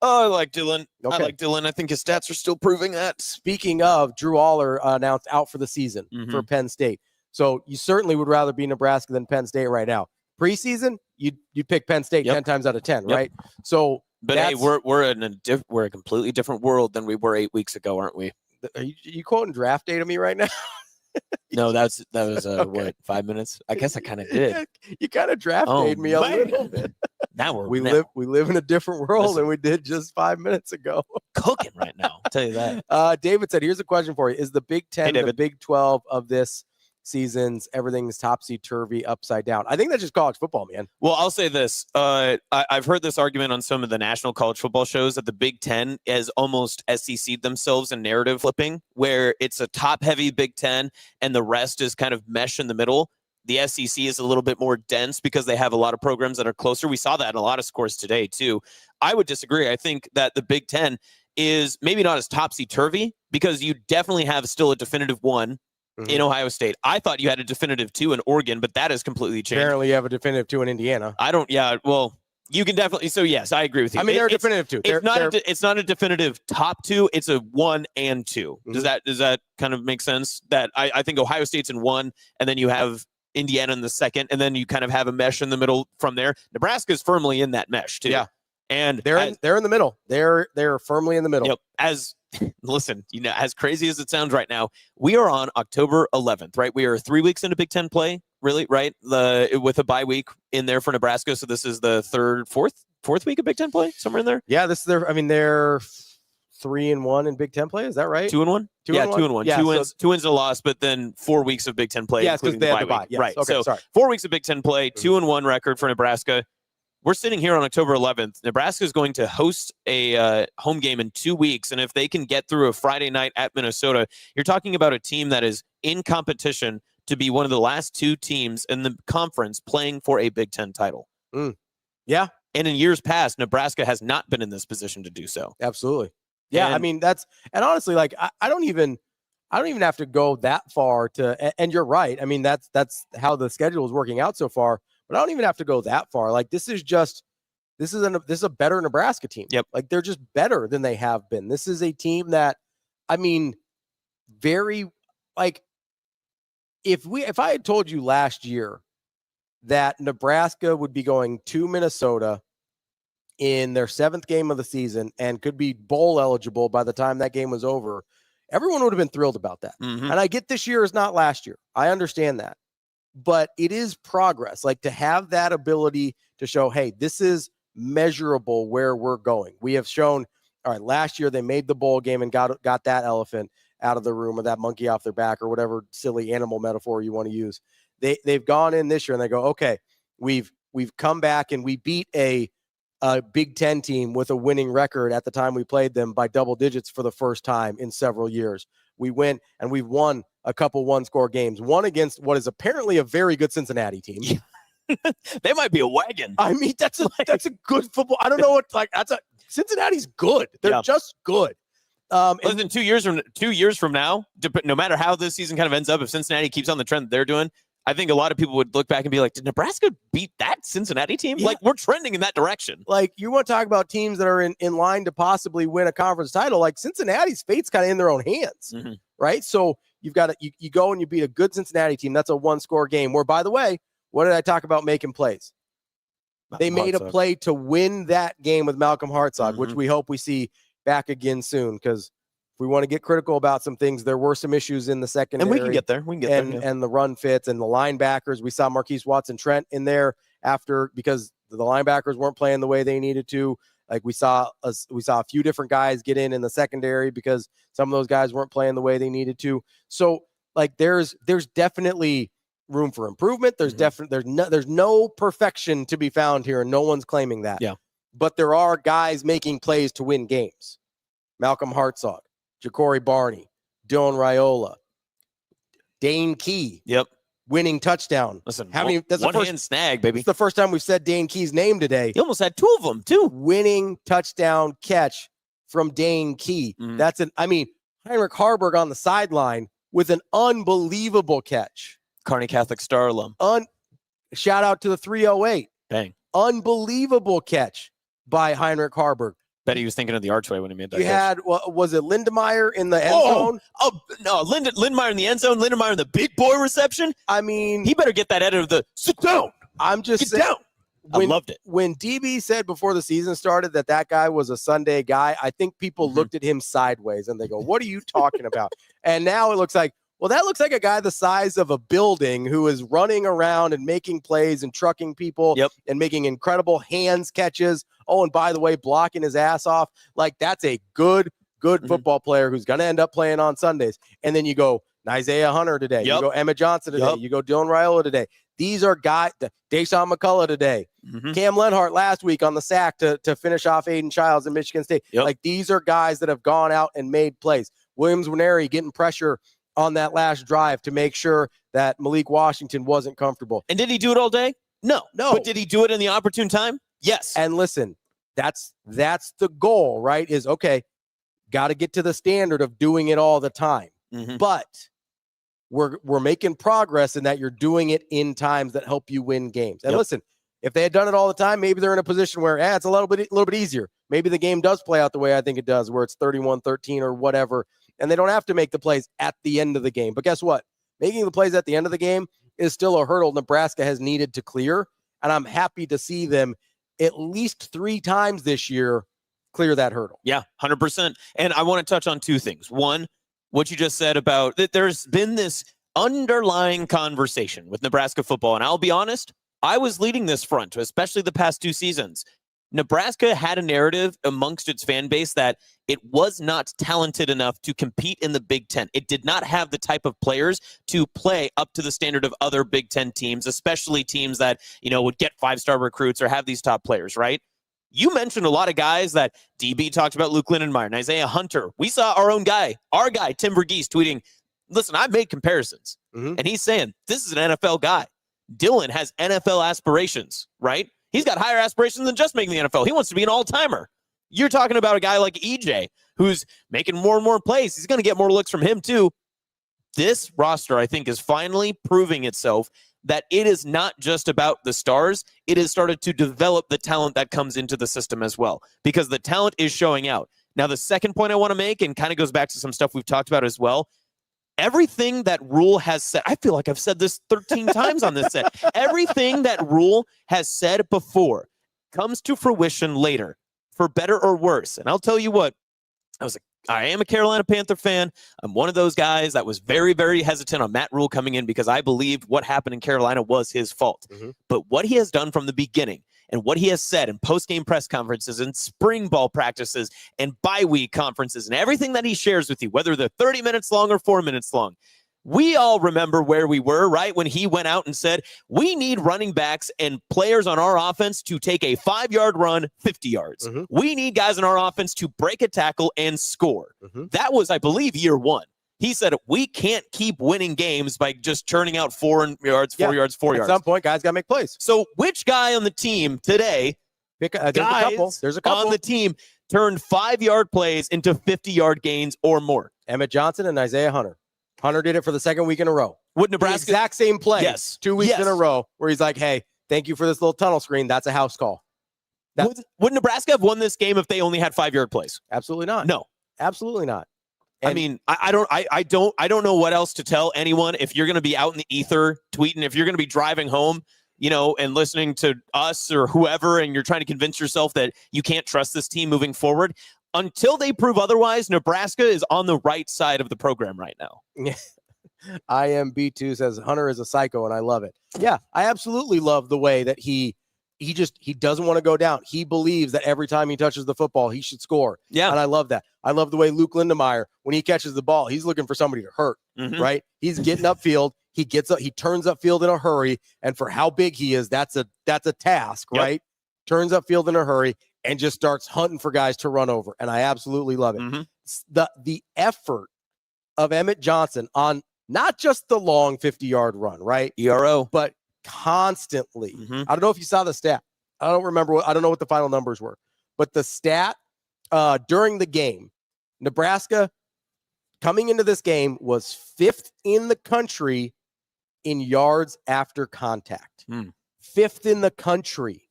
Oh, I like Dylan. Okay. I like Dylan. I think his stats are still proving that. Speaking of, Drew Aller announced out for the season for Penn State. So you certainly would rather be Nebraska than Penn State right now. Preseason, you'd pick Penn State 10 times out of 10, right? So, but hey, we're a completely different world than we were 8 weeks ago, aren't we? Are you quoting draft day to me right now? No, that was okay. What, 5 minutes? I guess I kind of did. You kind of draft dayed me a little bit. Now we live in a different world than we did just 5 minutes ago. Cooking right now, I'll tell you that. David said, "Here's a question for you: is the Big Ten the Big 12 of this season's everything's topsy-turvy, upside down?" I think that's just college football, man. Well, I'll say this. I've heard this argument on some of the national college football shows that the Big Ten has almost SEC'd themselves in narrative flipping, where it's a top-heavy Big Ten and the rest is kind of mesh in the middle. The SEC is a little bit more dense because they have a lot of programs that are closer. We saw that in a lot of scores today, too. I would disagree. I think that the Big Ten is maybe not as topsy-turvy because you definitely have still a definitive 1 in Ohio State. I thought you had a definitive 2 in Oregon, but that has completely changed. Apparently you have a definitive 2 in Indiana. Well, you can definitely. So yes, I agree with you. I mean, they're a definitive 2. It's not a definitive top 2. It's a 1 and 2. Does that kind of make sense? That I think Ohio State's in 1, and then you have Indiana in the 2nd, and then you kind of have a mesh in the middle from there. Nebraska's firmly in that mesh too. Yeah, and they're in the middle. They're firmly in the middle. Yep. Listen, as crazy as it sounds right now, we are on October 11th, right? We are 3 weeks into Big Ten play, really, right? With a bye week in there for Nebraska. So this is the fourth week of Big Ten play, somewhere in there. Yeah, this is they're 3-1 in Big Ten play. Is that right? 2-1? 2-1. Yeah, 2 wins, 2 wins, a loss, but then 4 weeks of Big Ten play. Yeah, because they had the bye. Yes. Right. Okay, so sorry. 4 weeks of Big Ten play, 2-1 record for Nebraska. We're sitting here on October 11th. Nebraska is going to host a home game in 2 weeks. And if they can get through a Friday night at Minnesota, you're talking about a team that is in competition to be one of the last 2 teams in the conference playing for a Big Ten title. Yeah. And in years past, Nebraska has not been in this position to do so. Absolutely. Yeah. I mean, and honestly, like, I don't even have to go that far and you're right. I mean, that's how the schedule is working out so far. But I don't even have to go that far. Like, this is a better Nebraska team. Yep. Like, they're just better than they have been. This is a team that, I mean, very, like, if I had told you last year that Nebraska would be going to Minnesota in their 7th game of the season and could be bowl eligible by the time that game was over, everyone would have been thrilled about that. And I get this year is not last year. I understand that. But it is progress, like to have that ability to show, hey, this is measurable where we're going. We have shown, all right, last year they made the bowl game and got that elephant out of the room or that monkey off their back or whatever silly animal metaphor you want to use. They've gone in this year and they go, okay, we've come back and we beat a Big Ten team with a winning record at the time we played them by double digits for the first time in several years. We went and we've won a couple one-score games, one against what is apparently a very good Cincinnati team. They might be a wagon. I mean, that's a good football. I don't know what, like, Cincinnati's good. They're just good. Listen, 2 years from now, no matter how this season kind of ends up, if Cincinnati keeps on the trend that they're doing, I think a lot of people would look back and be like, did Nebraska beat that Cincinnati team? Yeah. Like, we're trending in that direction. Like, you want to talk about teams that are in line to possibly win a conference title, like Cincinnati's fate's kind of in their own hands, right? So you've got you go and you beat a good Cincinnati team. That's a one-score game where, by the way, what did I talk about making plays? They made a play to win that game with Malcolm Hartzog, which we hope we see back again soon, because if we want to get critical about some things, there were some issues in the secondary. And we can get there. And the run fits and the linebackers. We saw Marquise Watson-Trent in there because the linebackers weren't playing the way they needed to. Like, we saw a few different guys get in the secondary because some of those guys weren't playing the way they needed to. So, like, there's definitely room for improvement. There's there's no perfection to be found here, and no one's claiming that. Yeah. But there are guys making plays to win games. Malcolm Hartzog, Ja'Cory Barney, Dylan Raiola, Dane Key. Yep. Winning touchdown. Listen, that's one hand snag, baby. It's the first time we've said Dane Key's name today. You almost had 2 of them, too. Winning touchdown catch from Dane Key. Heinrich Harburg on the sideline with an unbelievable catch. Kearney Catholic Star alum. Shout out to the 308. Bang. Unbelievable catch by Heinrich Harburg. Bet he was thinking of the archway when he made that. You had, was it Lindemeyer in the end zone? Oh, no, Lindemeyer in the end zone, Lindemeyer in the big boy reception. I mean, he better get that out of the sit down. I'm just get saying. Down. I loved it. When DB said before the season started that guy was a Sunday guy, I think people looked at him sideways and they go, what are you talking about? And now it looks like, well, that looks like a guy the size of a building who is running around and making plays and trucking people and making incredible hands catches. Oh, and by the way, blocking his ass off. Like, that's a good football player who's going to end up playing on Sundays. And then you go Isaiah Hunter today. You go Emmett Johnson today. You go Dylan Raiola today. These are guys, Deshaun McCullough today. Cam Lenhart last week on the sack to finish off Aiden Childs in Michigan State. Like, these are guys that have gone out and made plays. Williams Nwaneri getting pressure on that last drive to make sure that Malik Washington wasn't comfortable. And did he do it all day? No. But did he do it in the opportune time? Yes. And listen, that's the goal, right? Is, okay, got to get to the standard of doing it all the time. But we're making progress in that you're doing it in times that help you win games. And listen, if they had done it all the time, maybe they're in a position where it's a little bit easier. Maybe the game does play out the way I think it does, where it's 31-13 or whatever, and they don't have to make the plays at the end of the game. But guess what? Making the plays at the end of the game is still a hurdle Nebraska has needed to clear, and I'm happy to see them at least 3 times this year clear that hurdle. Yeah, 100%. And I want to touch on 2 things. One, what you just said about that there's been this underlying conversation with Nebraska football. And I'll be honest, I was leading this front, especially the past 2 seasons. Nebraska had a narrative amongst its fan base that it was not talented enough to compete in the Big Ten. It did not have the type of players to play up to the standard of other Big Ten teams, especially teams that, would get 5-star recruits or have these top players, right? You mentioned a lot of guys that DB talked about, Luke Lindenmeyer and Isaiah Hunter. We saw our guy, Tim Verghese, tweeting, listen, I've made comparisons. And he's saying, this is an NFL guy. Dylan has NFL aspirations, right? He's got higher aspirations than just making the NFL. He wants to be an all-timer. You're talking about a guy like EJ, who's making more and more plays. He's going to get more looks from him, too. This roster, I think, is finally proving itself that it is not just about the stars. It has started to develop the talent that comes into the system as well, because the talent is showing out. Now, the second point I want to make, and kind of goes back to some stuff we've talked about as well, everything that Rule has said, I feel like I've said this 13 times on this set. Everything that Rule has said before comes to fruition later, for better or worse. And I'll tell you what, I am a Carolina Panther fan. I'm one of those guys that was very, very hesitant on Matt Rule coming in because I believed what happened in Carolina was his fault. But what he has done from the beginning and what he has said in post-game press conferences and spring ball practices and bye-week conferences and everything that he shares with you, whether they're 30 minutes long or 4 minutes long, we all remember where we were, right? When he went out and said, we need running backs and players on our offense to take a 5-yard run, 50 yards. We need guys in our offense to break a tackle and score. That was, I believe, year 1. He said, we can't keep winning games by just churning out 4 yards, 4 yards, 4 yards. At some point, guys got to make plays. So which guy on the team today, there's a couple on the team, turned 5-yard plays into 50-yard gains or more? Emmett Johnson and Isaiah Hunter. Hunter did it for the second week in a row. Would Nebraska, the exact same play, yes, 2 weeks in a row, where he's like, hey, thank you for this little tunnel screen. That's a house call. Would Nebraska have won this game if they only had 5-yard plays? Absolutely not. No. Absolutely not. And I mean, I don't know what else to tell anyone. If you're going to be out in the ether tweeting, if you're going to be driving home, and listening to us or whoever, and you're trying to convince yourself that you can't trust this team moving forward, until they prove otherwise, Nebraska is on the right side of the program right now. IMB2 says Hunter is a psycho, and I love it. Yeah, I absolutely love the way that he doesn't want to go down. He believes that every time he touches the football, he should score. Yeah. And I love that. I love the way Luke Lindenmeyer, when he catches the ball, he's looking for somebody to hurt, right? He's getting upfield. He turns upfield in a hurry. And for how big he is, that's a task, right? Turns upfield in a hurry and just starts hunting for guys to run over. And I absolutely love it. The effort of Emmett Johnson on not just the long 50-yard run, right? ERO. But constantly. I don't know if you saw the stat. I don't know what the final numbers were. But the stat during the game, Nebraska coming into this game was 5th in the country in yards after contact. 5th in the country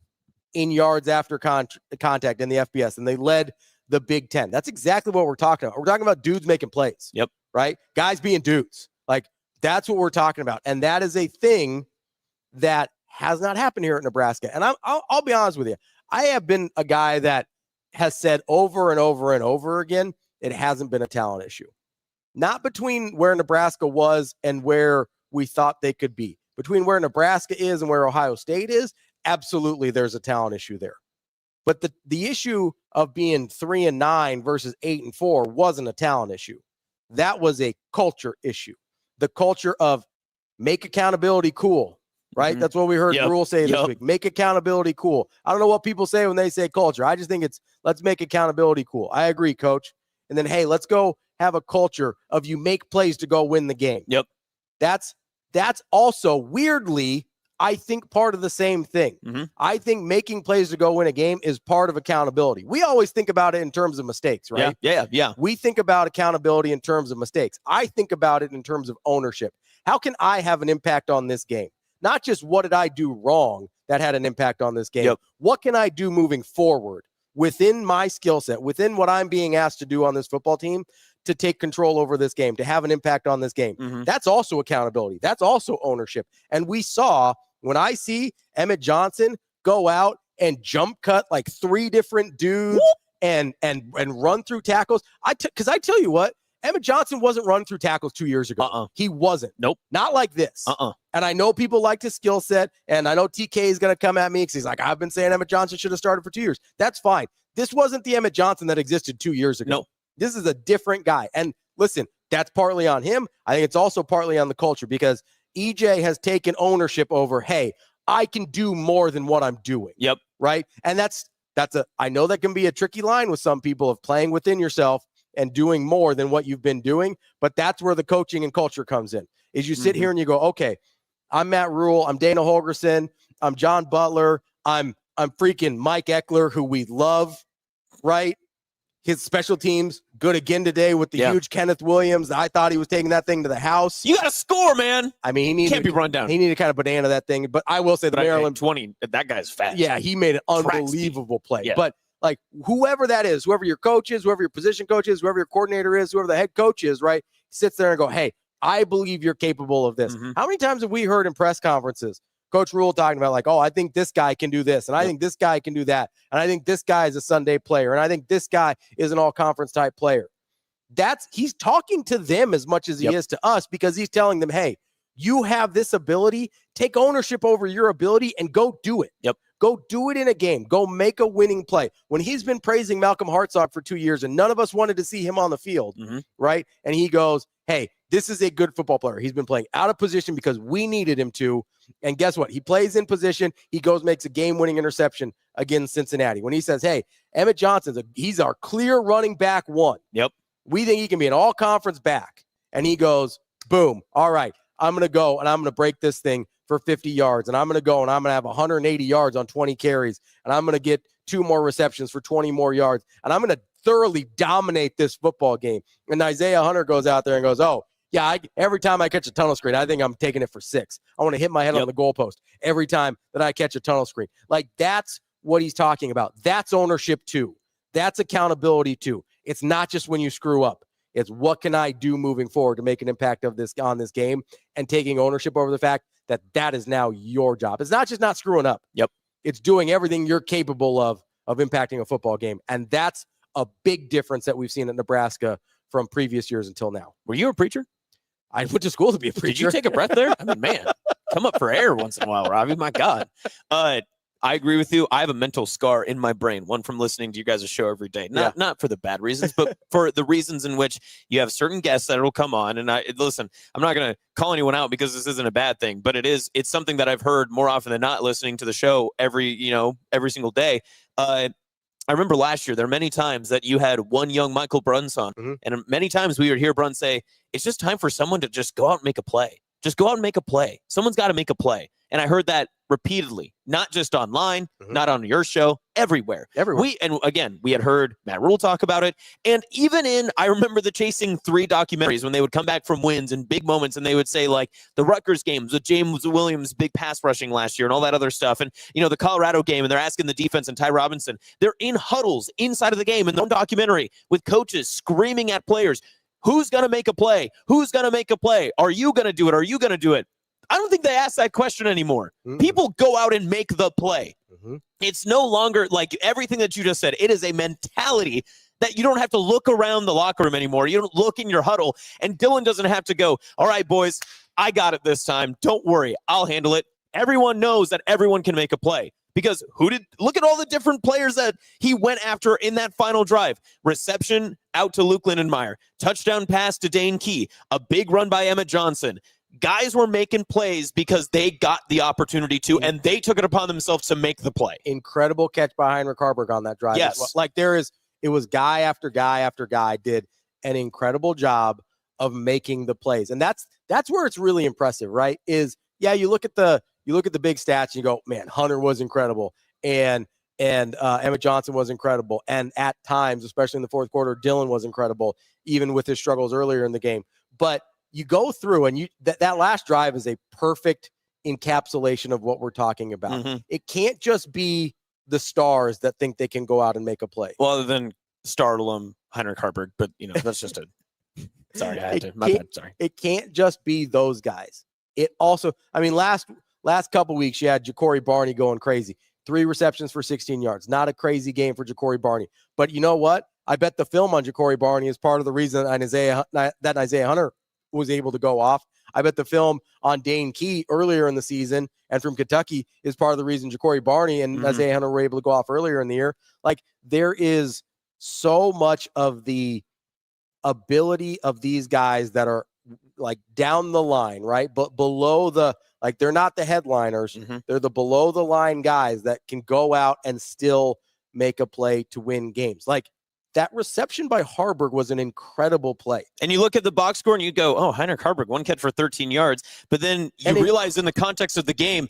in yards after contact in the FBS, and they led the Big Ten. That's exactly what we're talking about. We're talking about dudes making plays. Yep. Right? Guys being dudes. Like, that's what we're talking about. And that is a thing that has not happened here at Nebraska. And I'll be honest with you. I have been a guy that has said over and over and over again, it hasn't been a talent issue. Not between where Nebraska was and where we thought they could be. Between where Nebraska is and where Ohio State is, absolutely there's a talent issue there. But the issue of being 3-9 versus 8-4 wasn't a talent issue. That was a culture issue. The culture of make accountability cool, right? That's what we heard Rule say this week. Make accountability cool. I don't know what people say when they say culture. I just think it's let's make accountability cool. I agree, coach. And then, hey, let's go have a culture of you make plays to go win the game. Yep. That's also weirdly I think part of the same thing. Mm-hmm. I think making plays to go win a game is part of accountability. We always think about it in terms of mistakes, right? Yeah. We think about accountability in terms of mistakes. I think about it in terms of ownership. How can I have an impact on this game? Not just what did I do wrong that had an impact on this game. Yep. What can I do moving forward within my skill set, within what I'm being asked to do on this football team to take control over this game, to have an impact on this game? Mm-hmm. That's also accountability. That's also ownership. And we saw, when I see Emmett Johnson go out and jump cut like 3 different dudes and run through tackles, because I tell you what, Emmett Johnson wasn't running through tackles 2 years ago. He wasn't. Nope. Not like this. And I know people like his skill set, and I know TK is going to come at me because he's like, I've been saying Emmett Johnson should have started for 2 years. That's fine. This wasn't the Emmett Johnson that existed 2 years ago. No. This is a different guy. And listen, that's partly on him. I think it's also partly on the culture, because EJ has taken ownership over, hey, I can do more than what I'm doing. Yep. Right? And I know that can be a tricky line with some people of playing within yourself and doing more than what you've been doing, but that's where the coaching and culture comes in. Is you sit here and you go, okay, I'm Matt Rule, I'm Dana Holgerson, I'm John Butler, I'm freaking Mike Eckler, who we love, right? His special teams, good again today with the huge Kenneth Williams. I thought he was taking that thing to the house. You got to score, man. I mean, he can't be run down. He needed to kind of banana that thing. But I will say the Maryland 20, that guy's fast. Yeah, he made an unbelievable play. Yeah. But like whoever that is, whoever your coach is, whoever your position coach is, whoever your coordinator is, whoever the head coach is, right, sits there and go, hey, I believe you're capable of this. How many times have we heard in press conferences Coach Rule talking about like, oh, I think this guy can do this, and I think this guy can do that, and I think this guy is a Sunday player, and I think this guy is an all-conference type player. He's talking to them as much as he is to us, because he's telling them, hey, you have this ability, take ownership over your ability and go do it. Go do it in a game. Go make a winning play. When he's been praising Malcolm Hartzog for 2 years and none of us wanted to see him on the field, right? And he goes, hey, this is a good football player. He's been playing out of position because we needed him to. And guess what? He plays in position. He goes, makes a game-winning interception against Cincinnati. When he says, hey, Emmett Johnson, he's our clear running back 1. We think he can be an all-conference back. And he goes, boom, all right, I'm going to go and I'm going to break this thing for 50 yards. And I'm going to go and I'm going to have 180 yards on 20 carries. And I'm going to get 2 more receptions for 20 more yards. And I'm going to thoroughly dominate this football game. And Isaiah Hunter goes out there and goes, oh, yeah, every time I catch a tunnel screen, I think I'm taking it for 6. I want to hit my head on the goalpost every time that I catch a tunnel screen. Like, that's what he's talking about. That's ownership too. That's accountability too. It's not just when you screw up. It's what can I do moving forward to make an impact on this game, and taking ownership over the fact that that is now your job. It's not just not screwing up. It's doing everything you're capable of impacting a football game. And that's a big difference that we've seen at Nebraska from previous years until now. Were you a preacher? I went to school to be a preacher. Did you take a breath there? I mean, man, come up for air once in a while, Ravi. My God. I agree with you. I have a mental scar in my brain, one from listening to you guys' show every day. Not for the bad reasons, but for the reasons in which you have certain guests that will come on. And listen, I'm not going to call anyone out because this isn't a bad thing, but it's something that I've heard more often than not listening to the show every single day. I remember last year, there are many times that you had one young Michael Brunson, and many times we would hear Brun say, it's just time for someone to just go out and make a play. Just go out and make a play. Someone's got to make a play. And I heard that repeatedly, not just online, not on your show, everywhere. We had heard Matt Rule talk about it. And even I remember the Chasing 3 documentaries when they would come back from wins and big moments, and they would say like the Rutgers games with James Williams' big pass rushing last year and all that other stuff. And, the Colorado game, and they're asking the defense and Ty Robinson, they're in huddles inside of the game in their own documentary with coaches screaming at players, who's going to make a play? Who's going to make a play? Are you going to do it? Are you going to do it? I don't think they ask that question anymore. People go out and make the play. It's no longer like everything that you just said. It is a mentality that you don't have to look around the locker room anymore. You don't look in your huddle, and Dylan doesn't have to go, all right, boys, I got it this time. Don't worry. I'll handle it. Everyone knows that everyone can make a play. Because look at all the different players that he went after in that final drive. Reception out to Luke Lindenmeyer. Touchdown pass to Dane Key. A big run by Emmett Johnson. Guys were making plays because they got the opportunity to, and they took it upon themselves to make the play. Incredible catch by Heinrich Harburg on that drive. Yes. Well. Like it was guy after guy after guy did an incredible job of making the plays. And that's where it's really impressive, right? You look at the you look at the big stats and you go, man, Hunter was incredible. And Emmett Johnson was incredible. And at times, especially in the fourth quarter, Dylan was incredible, even with his struggles earlier in the game. But you go through and that last drive is a perfect encapsulation of what we're talking about. Mm-hmm. It can't just be the stars that think they can go out and make a play. Well, other than Starlum, Heinrich Harburg, but that's just a. Sorry, I had to. My bad. Sorry. It can't just be those guys. It also, I mean, last couple weeks you had Ja'Cory Barney going crazy. 3 receptions for 16 yards. Not a crazy game for Ja'Cory Barney. But you know what? I bet the film on Ja'Cory Barney is part of the reason that Isaiah Hunter was able to go off. I bet the film on Dane Key earlier in the season and from Kentucky is part of the reason Ja'Cory Barney and Isaiah Hunter were able to go off earlier in the year. Like, there is so much of the ability of these guys that are like down the line, right? But below the, like, they're not the headliners. They're the below the line guys that can go out and still make a play to win games. Like, that reception by Harburg was an incredible play. And you look at the box score and you go, oh, Heinrich Harburg, 1 catch for 13 yards. But then you realize in the context of the game,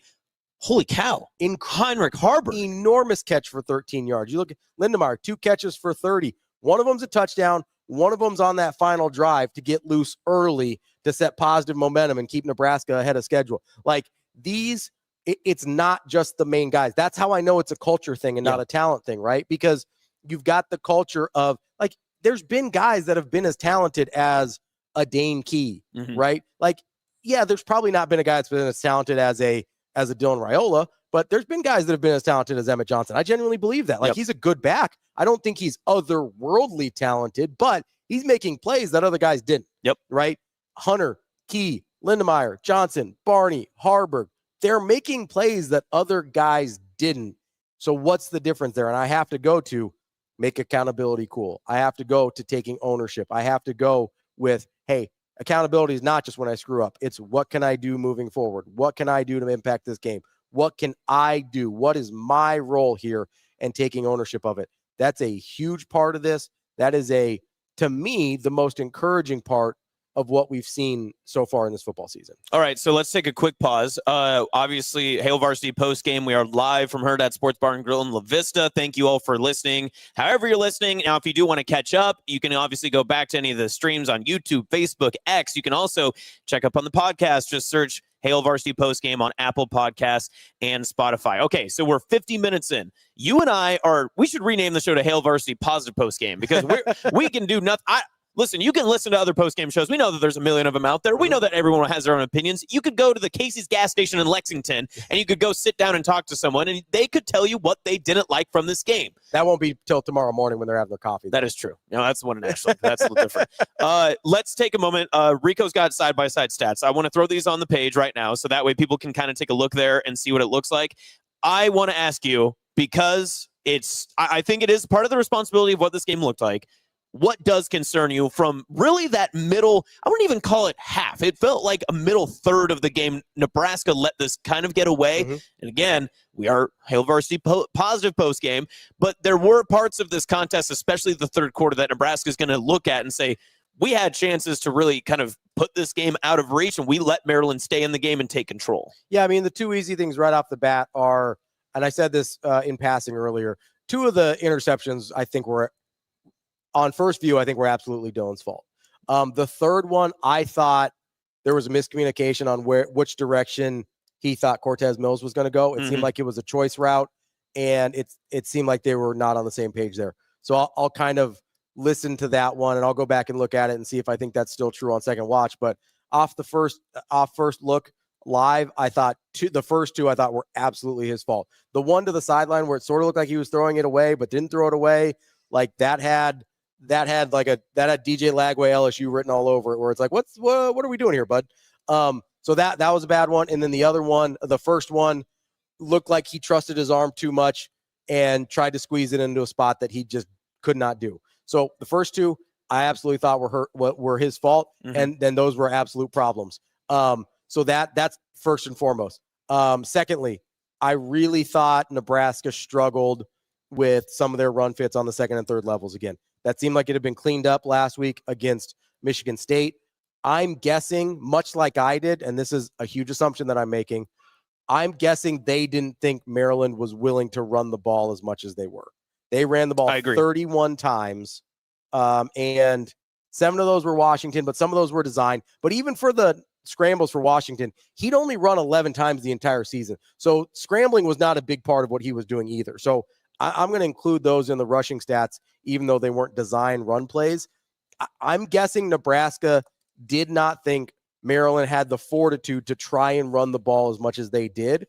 holy cow, Heinrich Harburg. Enormous catch for 13 yards. You look at Lindemeyer, 2 catches for 30. One of them's a touchdown. One of them's on that final drive to get loose early to set positive momentum and keep Nebraska ahead of schedule. Like, these, it's not just the main guys. That's how I know it's a culture thing and not a talent thing, right? Because you've got the culture of, like, there's been guys that have been as talented as a Dane Key, right? Like, yeah, there's probably not been a guy that's been as talented as a Dylan Raiola, but there's been guys that have been as talented as Emmett Johnson. I genuinely believe that. Like, he's a good back. I don't think he's otherworldly talented, but he's making plays that other guys didn't. Right? Hunter, Key, Lindemeyer, Johnson, Barney, Harburg, they're making plays that other guys didn't. So what's the difference there? And I have to go to make accountability cool. I have to go to taking ownership. I have to go with, hey, accountability is not just when I screw up. It's what can I do moving forward? What can I do to impact this game? What can I do? What is my role here? And taking ownership of it. That's a huge part of this. That is, to me, the most encouraging part of what we've seen so far in this football season. All right, so let's take a quick pause. Obviously, Hail Varsity Postgame. We are live from Hurrdat Sports Bar Grill in La Vista. Thank you all for listening. However you're listening, now if you do want to catch up, you can obviously go back to any of the streams on YouTube, Facebook, X. You can also check up on the podcast. Just search Hail Varsity Postgame on Apple Podcasts and Spotify. Okay, so we're 50 minutes in. You and I we should rename the show to Hail Varsity Positive Postgame because we can do nothing. Listen, you can listen to other post-game shows. We know that there's a million of them out there. We know that everyone has their own opinions. You could go to the Casey's gas station in Lexington, and you could go sit down and talk to someone, and they could tell you what they didn't like from this game. That won't be till tomorrow morning when they're having their coffee. That is true. No, that's one actually. That's a little different. Let's take a moment. Rico's got side-by-side stats. I want to throw these on the page right now, so that way people can kind of take a look there and see what it looks like. I want to ask you, because I think it is part of the responsibility of what this game looked like. What does concern you from really that middle, I wouldn't even call it half. It felt like a middle third of the game. Nebraska let this kind of get away. And again, we are Hail Varsity positive post game, but there were parts of this contest, especially the third quarter, that Nebraska is going to look at and say, we had chances to really kind of put this game out of reach, and we let Maryland stay in the game and take control. Yeah, I mean, the two easy things right off the bat are, and I said this in passing earlier, 2 of the interceptions I think were, on first view, I think were absolutely Dylan's fault. The third one, I thought there was a miscommunication on which direction he thought Cortez Mills was going to go. It seemed like it was a choice route, and it seemed like they were not on the same page there. So I'll kind of listen to that one, and I'll go back and look at it and see if I think that's still true on second watch. But off first look live, I thought the first 2 I thought were absolutely his fault. The one to the sideline where it sort of looked like he was throwing it away but didn't throw it away, like that had DJ Lagway LSU written all over it, where it's like, what are we doing here, bud? So that was a bad one. And then the other one, the first one, looked like he trusted his arm too much and tried to squeeze it into a spot that he just could not do. So the first 2, I absolutely thought were his fault, and then those were absolute problems. So that's first and foremost. Secondly, I really thought Nebraska struggled with some of their run fits on the second and third levels again. That seemed like it had been cleaned up last week against Michigan State. I'm guessing, much like I did, and this is a huge assumption that I'm making, I'm guessing they didn't think Maryland was willing to run the ball as much as they were. They ran the ball 31 times, and 7 of those were Washington, but some of those were designed. But even for the scrambles for Washington, he'd only run 11 times the entire season. So scrambling was not a big part of what he was doing either. So I'm going to include those in the rushing stats, even though they weren't designed run plays. I'm guessing Nebraska did not think Maryland had the fortitude to try and run the ball as much as they did.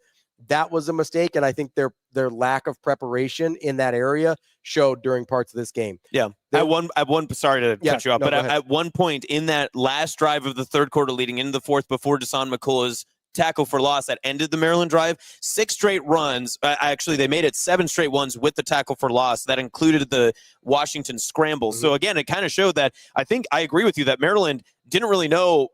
That was a mistake, and I think their lack of preparation in that area showed during parts of this game. Yeah. At one sorry to cut you off, but at one point in that last drive of the third quarter leading into the fourth before Desan McCullough's tackle for loss that ended the Maryland drive, 6 straight runs. Actually, they made it 7 straight ones with the tackle for loss. That included the Washington scramble. Mm-hmm. So, again, it kind of showed that I think I agree with you that Maryland didn't really know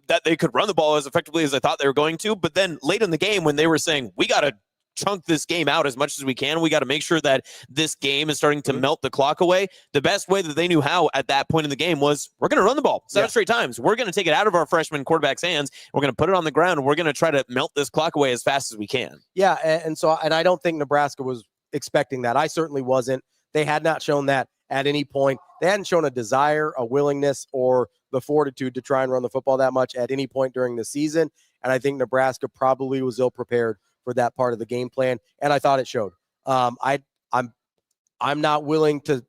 that they could run the ball as effectively as they thought they were going to. But then late in the game when they were saying, we got to chunk this game out as much as we can, we got to make sure that this game is starting to melt the clock away. The best way that they knew how at that point in the game was we're going to run the ball 7 straight times. We're going to take it out of our freshman quarterback's hands. We're going to put it on the ground. And we're going to try to melt this clock away as fast as we can. Yeah. And I don't think Nebraska was expecting that. I certainly wasn't. They had not shown that at any point. They hadn't shown a desire, a willingness, or the fortitude to try and run the football that much at any point during the season. And I think Nebraska probably was ill prepared for that part of the game plan, and I thought it showed. I'm not willing to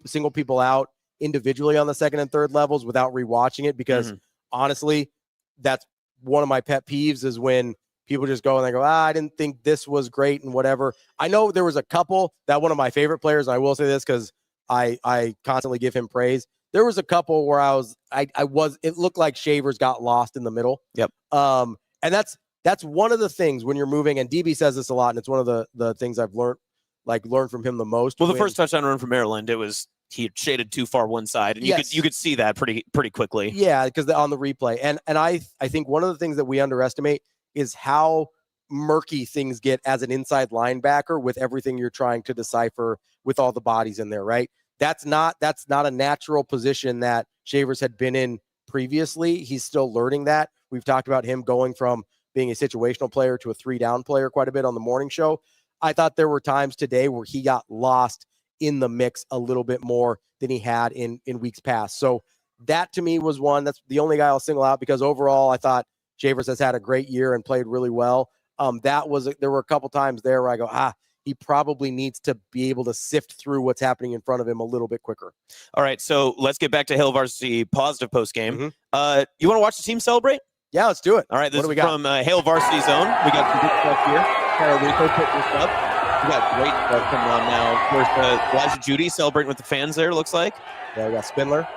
single people out individually on the second and third levels without rewatching it, because honestly, that's one of my pet peeves is when people just go and they go, I didn't think this was great and whatever. I know there was a couple that one of my favorite players, and I will say this because I constantly give him praise. There was a couple where it looked like Shavers got lost in the middle. Yep. And that's one of the things when you're moving, and DB says this a lot, and it's one of the things I've learned from him the most. Well, the first touchdown run from Maryland, he shaded too far one side, and you could see that pretty quickly. Yeah, because on the replay. And I think one of the things that we underestimate is how murky things get as an inside linebacker with everything you're trying to decipher with all the bodies in there, right? That's not a natural position that Shavers had been in previously. He's still learning that. We've talked about him going from being a situational player to a 3-down player quite a bit on the morning show. I thought there were times today where he got lost in the mix a little bit more than he had in weeks past. So that to me was one. That's the only guy I'll single out, because overall I thought Shavers has had a great year and played really well. There were a couple times there where I go, he probably needs to be able to sift through what's happening in front of him a little bit quicker. All right, so let's get back to Hail Varsity positive postgame. Mm-hmm. You want to watch the team celebrate? Yeah, let's do it. All right, this is from Hail Varsity Zone. We got some good stuff here. Carolico put this up. We got great stuff coming on now. Of course, Elijah Judy celebrating with the fans there, looks like. Yeah, we got Spindler.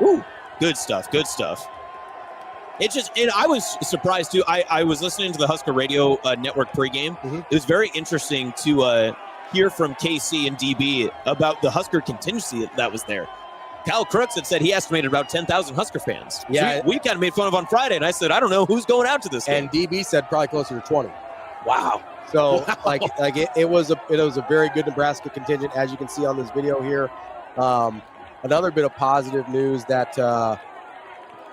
Ooh, good stuff, good stuff. I was surprised too. I was listening to the Husker Radio Network pregame. Mm-hmm. It was very interesting to hear from KC and DB about the Husker contingency that was there. Kyle Crooks had said he estimated about 10,000 Husker fans. Yeah, so we kind of made fun of on Friday, and I said, I don't know who's going out to this game. And DB said probably closer to 20. Wow. So it was a very good Nebraska contingent, as you can see on this video here. Another bit of positive news that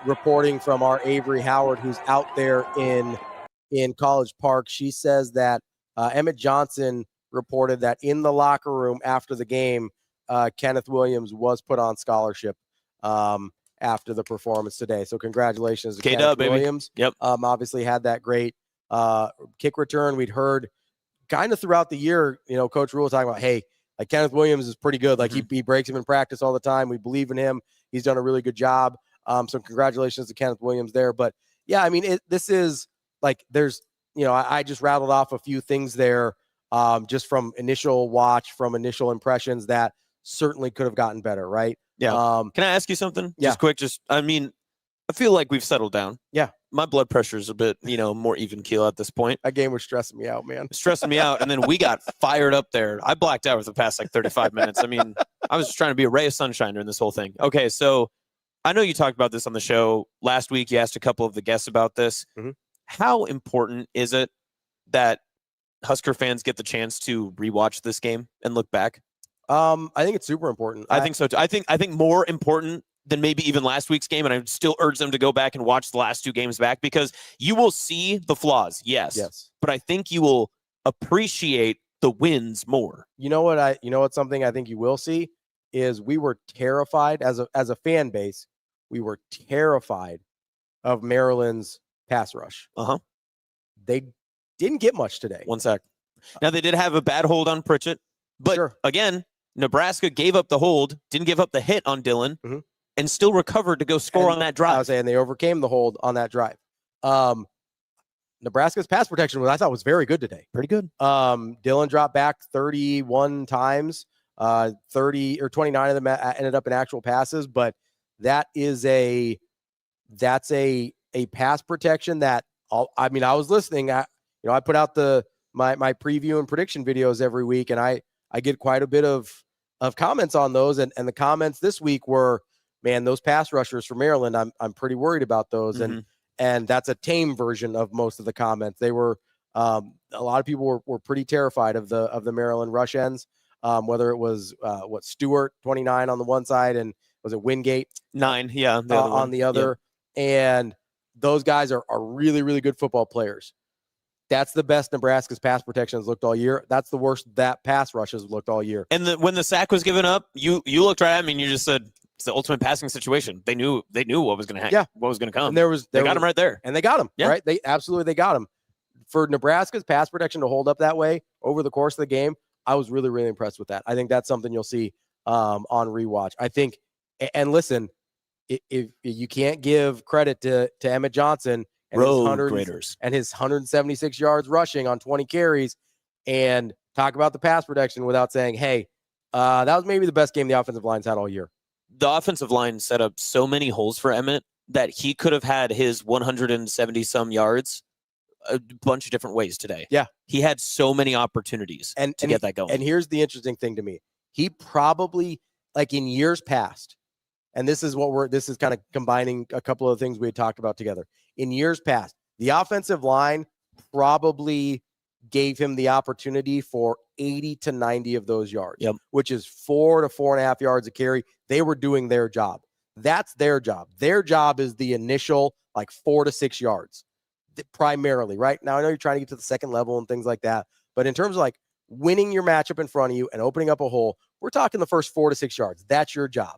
reporting from our Avery Howard, who's out there in College Park. She says that Emmett Johnson reported that in the locker room after the game, Kenneth Williams was put on scholarship after the performance today. So congratulations to Kenneth Williams. Yep. Obviously had that great kick return. We'd heard kind of throughout the year, Coach Rule talking about, hey, like Kenneth Williams is pretty good. Like he breaks him in practice all the time. We believe in him. He's done a really good job. So congratulations to Kenneth Williams there. But yeah, I mean, this is like, there's, I just rattled off a few things there just from initial watch, from initial impressions that certainly could have gotten better. Right. Yeah. Can I ask you something? Yeah. Just quick, I feel like we've settled down. Yeah. My blood pressure is a bit, more even keel at this point. That game was stressing me out, man. Stressing me out. And then we got fired up there. I blacked out for the past 35 minutes. I mean, I was just trying to be a ray of sunshine during this whole thing. Okay. So I know you talked about this on the show last week. You asked a couple of the guests about this. Mm-hmm. How important is it that Husker fans get the chance to rewatch this game and look back? I think it's super important. I think so too. I think more important than maybe even last week's game. And I would still urge them to go back and watch the last 2 games back, because you will see the flaws. Yes. But I think you will appreciate the wins more. You know what something I think you will see is we were terrified as a fan base. We were terrified of Maryland's pass rush. They didn't get much today. One sec. Now, they did have a bad hold on Pritchett, but again, Nebraska gave up the hold, didn't give up the hit on Dillon, and still recovered to go score on that drive. I was saying they overcame the hold on that drive. Nebraska's pass protection I thought was very good today. Pretty good. Dillon dropped back 31 times. 30 or 29 of them ended up in actual passes, but that's a pass protection that I was listening. I put out my preview and prediction videos every week, and I get quite a bit of comments on those. And the comments this week were, man, those pass rushers for Maryland, I'm pretty worried about those. And that's a tame version of most of the comments. They were a lot of people were pretty terrified of the Maryland rush ends. Whether it was Stewart 29 on the one side, and was it Wingate 9 on the other. And those guys are really, really good football players. That's the best Nebraska's pass protection has looked all year. That's the worst that pass rush has looked all year. And when the sack was given up, you looked right at me and you just said, it's the ultimate passing situation. They knew what was going to happen. What was going to come. And they got him right there. And they got him, right? They got him. For Nebraska's pass protection to hold up that way over the course of the game, I was really, really impressed with that. I think that's something you'll see on rewatch. I think, and listen, if you can't give credit to Emmett Johnson and his 176 yards rushing on 20 carries, and talk about the pass protection without saying, hey, that was maybe the best game the offensive line's had all year. The offensive line set up so many holes for Emmett that he could have had his 170-some yards a bunch of different ways today. Yeah. He had so many opportunities to get that going. And here's the interesting thing to me. He probably, like in years past, and this is kind of combining a couple of things we had talked about together. In years past, the offensive line probably gave him the opportunity for 80 to 90 of those yards, which is 4 to 4.5 yards a carry. They were doing their job. That's their job. Their job is the initial 4 to 6 yards. Primarily, right? Now I know you're trying to get to the second level and things like that, but in terms of winning your matchup in front of you and opening up a hole, we're talking the first 4 to 6 yards. That's your job.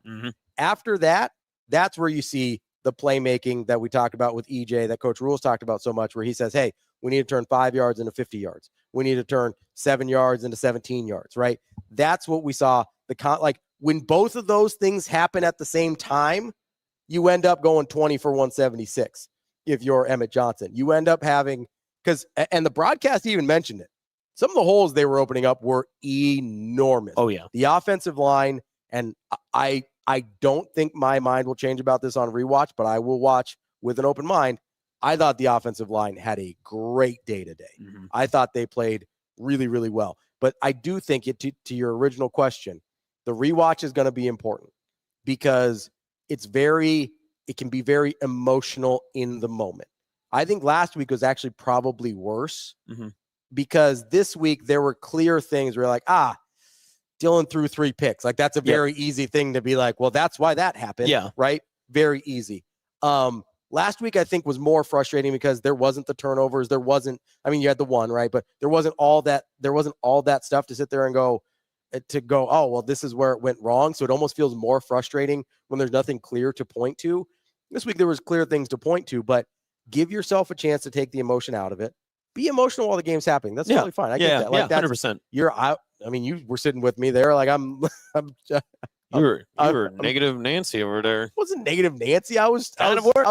After that, that's where you see the playmaking that we talked about with EJ, that Coach Rules talked about so much, where he says, hey, we need to turn 5 yards into 50 yards. We need to turn 7 yards into 17 yards, right? That's what we saw. When both of those things happen at the same time, you end up going 20 for 176. If you're Emmett Johnson, you end up having, and the broadcast even mentioned it, some of the holes they were opening up were enormous. Oh yeah. The offensive line, and I don't think my mind will change about this on rewatch, but I will watch with an open mind. I thought the offensive line had a great day today. I thought they played really, really well. But I do think to your original question, the rewatch is going to be important because it can be very emotional in the moment. I think last week was actually probably worse because this week there were clear things where you're like, Dillon threw 3 picks. That's a very easy thing to be like, well, that's why that happened. Yeah. Right. Very easy. Last week I think was more frustrating because there wasn't the turnovers. You had the one, right? But there wasn't all that stuff to sit there and go, oh, well, this is where it went wrong. So it almost feels more frustrating when there's nothing clear to point to. This week there was clear things to point to, but give yourself a chance to take the emotion out of it. Be emotional while the game's happening. That's totally fine. I get that. 100%. You're out. You were sitting with me there. You were negative Nancy over there. It wasn't negative Nancy. I was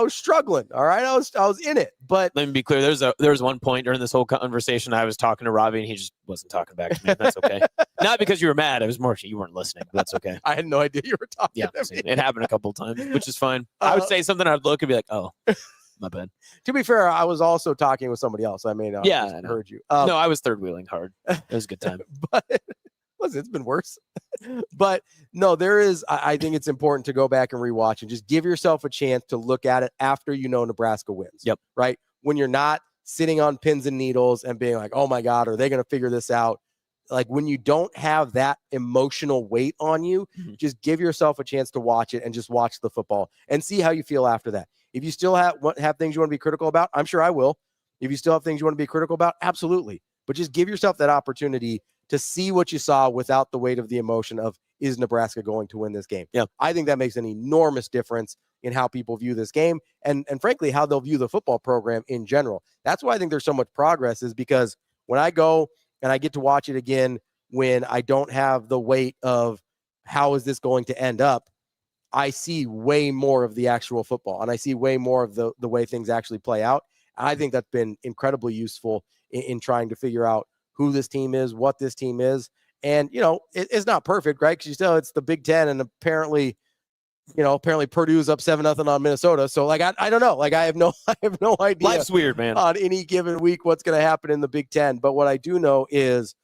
struggling. All right. I was in it. But let me be clear. There was one point during this whole conversation I was talking to Ravi and he just wasn't talking back to me. That's okay. Not because you were mad. It was more you weren't listening. But that's okay. I had no idea you were talking. Yeah, to me. It happened a couple of times, which is fine. I would say something. I'd look and be like, "Oh, my bad." To be fair, I was also talking with somebody else. I may not have heard you. No, I was third wheeling hard. It was a good time. But listen, it's been worse. But no, I think it's important to go back and rewatch and just give yourself a chance to look at it after Nebraska wins. Yep. Right? When you're not sitting on pins and needles and being like, oh my God, are they going to figure this out? like when you don't have that emotional weight on you, just give yourself a chance to watch it and just watch the football and see how you feel after that. If you still have things you want to be critical about, I'm sure I will. If you still have things you want to be critical about, absolutely. But just give yourself that opportunity to see what you saw without the weight of the emotion of, is Nebraska going to win this game? Yeah. I think that makes an enormous difference in how people view this game and frankly, how they'll view the football program in general. That's why I think there's so much progress, is because when I go and I get to watch it again, when I don't have the weight of how is this going to end up, I see way more of the actual football and I see way more of the way things actually play out. I think that's been incredibly useful in trying to figure out who this team is, what this team is. And, it's not perfect, right? Because it's the Big Ten, and apparently Purdue's up 7-0 on Minnesota. So I don't know. I have no idea. Life's weird, man. On any given week, what's going to happen in the Big Ten. But what I do know is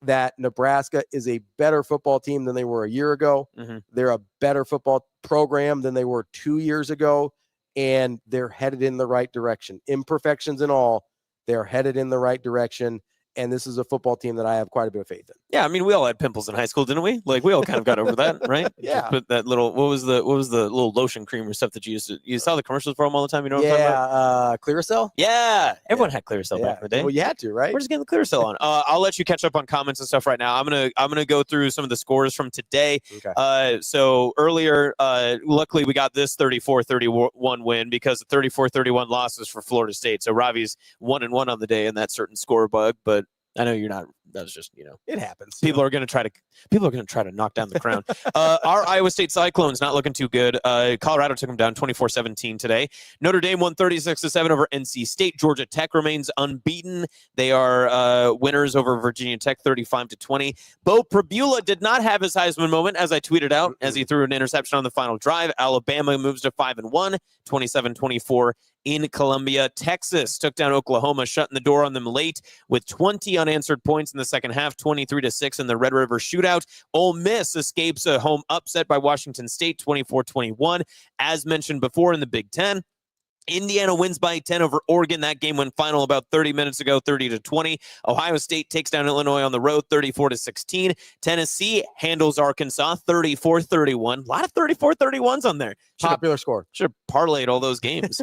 that Nebraska is a better football team than they were a year ago. Mm-hmm. They're a better football program than they were 2 years ago. And they're headed in the right direction. Imperfections and all, they're headed in the right direction. And this is a football team that I have quite a bit of faith in. Yeah, I mean, we all had pimples in high school, didn't we? We all kind of got over that, right? Yeah. Just put that little, what was the little lotion cream or stuff that you saw the commercials for them all the time? You know what I'm talking about? Clearasil? Yeah, everyone had Clearasil back in the day. Well, you had to, right? We're just getting the Clearasil on. I'll let you catch up on comments and stuff right now. I'm gonna go through some of the scores from today. Okay. So earlier, luckily we got this 34-31 win, because the 34-31 loss was for Florida State. So Ravi's 1-1 on the day in that certain score bug, but I know you're not. That was just, it happens. People are going to try to knock down the crown. Our Iowa State Cyclones not looking too good. Colorado took them down 24-17 today. Notre Dame won 36-7 over NC State. Georgia Tech remains unbeaten. They are winners over Virginia Tech 35-20. Bo Prabula did not have his Heisman moment, as I tweeted out, as he threw an interception on the final drive. Alabama moves to 5-1, 27-24 in Columbia. Texas took down Oklahoma, shutting the door on them late with 20 unanswered points in the second half, 23-6 in the Red River Shootout. Ole Miss escapes a home upset by Washington State, 24-21. As mentioned before in the Big Ten, Indiana wins by 10 over Oregon. That game went final about 30 minutes ago, 30-20. Ohio State takes down Illinois on the road, 34-16. Tennessee handles Arkansas, 34-31. A lot of 34-31s on there. Popular score. Should have parlayed all those games.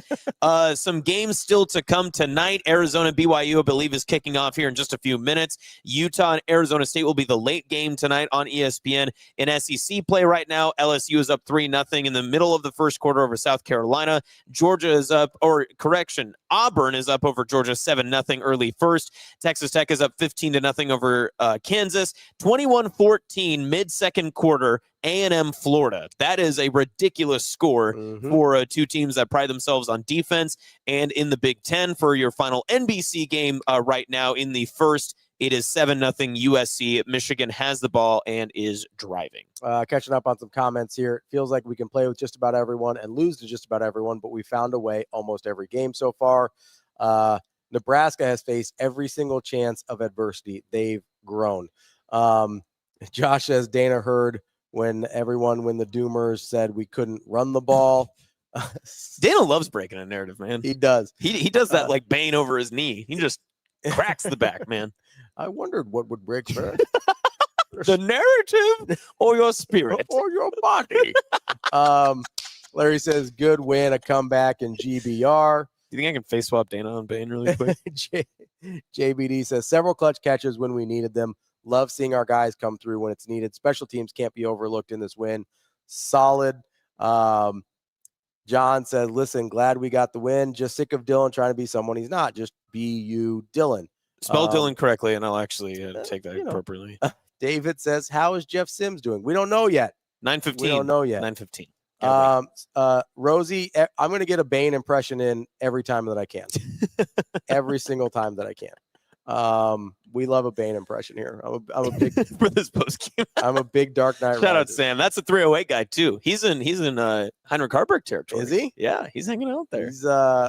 Some games still to come tonight. Arizona BYU, I believe, is kicking off here in just a few minutes. Utah and Arizona State will be the late game tonight on ESPN. In SEC play right now, LSU is up 3-0 in the middle of the first quarter over South Carolina. Georgia is Auburn is up over Georgia 7-0 early first. Texas Tech is up 15-0 over Kansas. 21-14 mid-second quarter, A&M Florida. That is a ridiculous score for two teams that pride themselves on defense. And in the Big Ten, for your final NBC game right now in the first, it is 7-0 USC. Michigan has the ball and is driving. Catching up on some comments here. It feels like we can play with just about everyone and lose to just about everyone, but we found a way almost every game so far. Nebraska has faced every single chance of adversity. They've grown. Josh says Dana heard when the Doomers said we couldn't run the ball. Dana loves breaking a narrative, man. He does. He does that like Bane over his knee. He just cracks the back, man. I wondered what would break first. The narrative or your spirit or your body. Larry says, good win, a comeback in GBR. Do you think I can face swap Dana on Bane really quick? JBD says, several clutch catches when we needed them. Love seeing our guys come through when it's needed. Special teams can't be overlooked in this win. Solid. John said, listen, glad we got the win. Just sick of Dylan trying to be someone he's not. Just be you, Dylan. Spell Dylan correctly, and I'll actually take that appropriately. David says, how is Jeff Sims doing? We don't know yet. 9:15. We don't know yet. 9:15. Rosie, I'm going to get a Bane impression in every time that I can. Every single time that I can. We love a Bane impression here. I'm a big for this post game. I'm a big Dark Knight. Shout out Sam. That's a 308 guy too. He's in Heinrich Harburg territory. Is he? Yeah, he's hanging out there. He's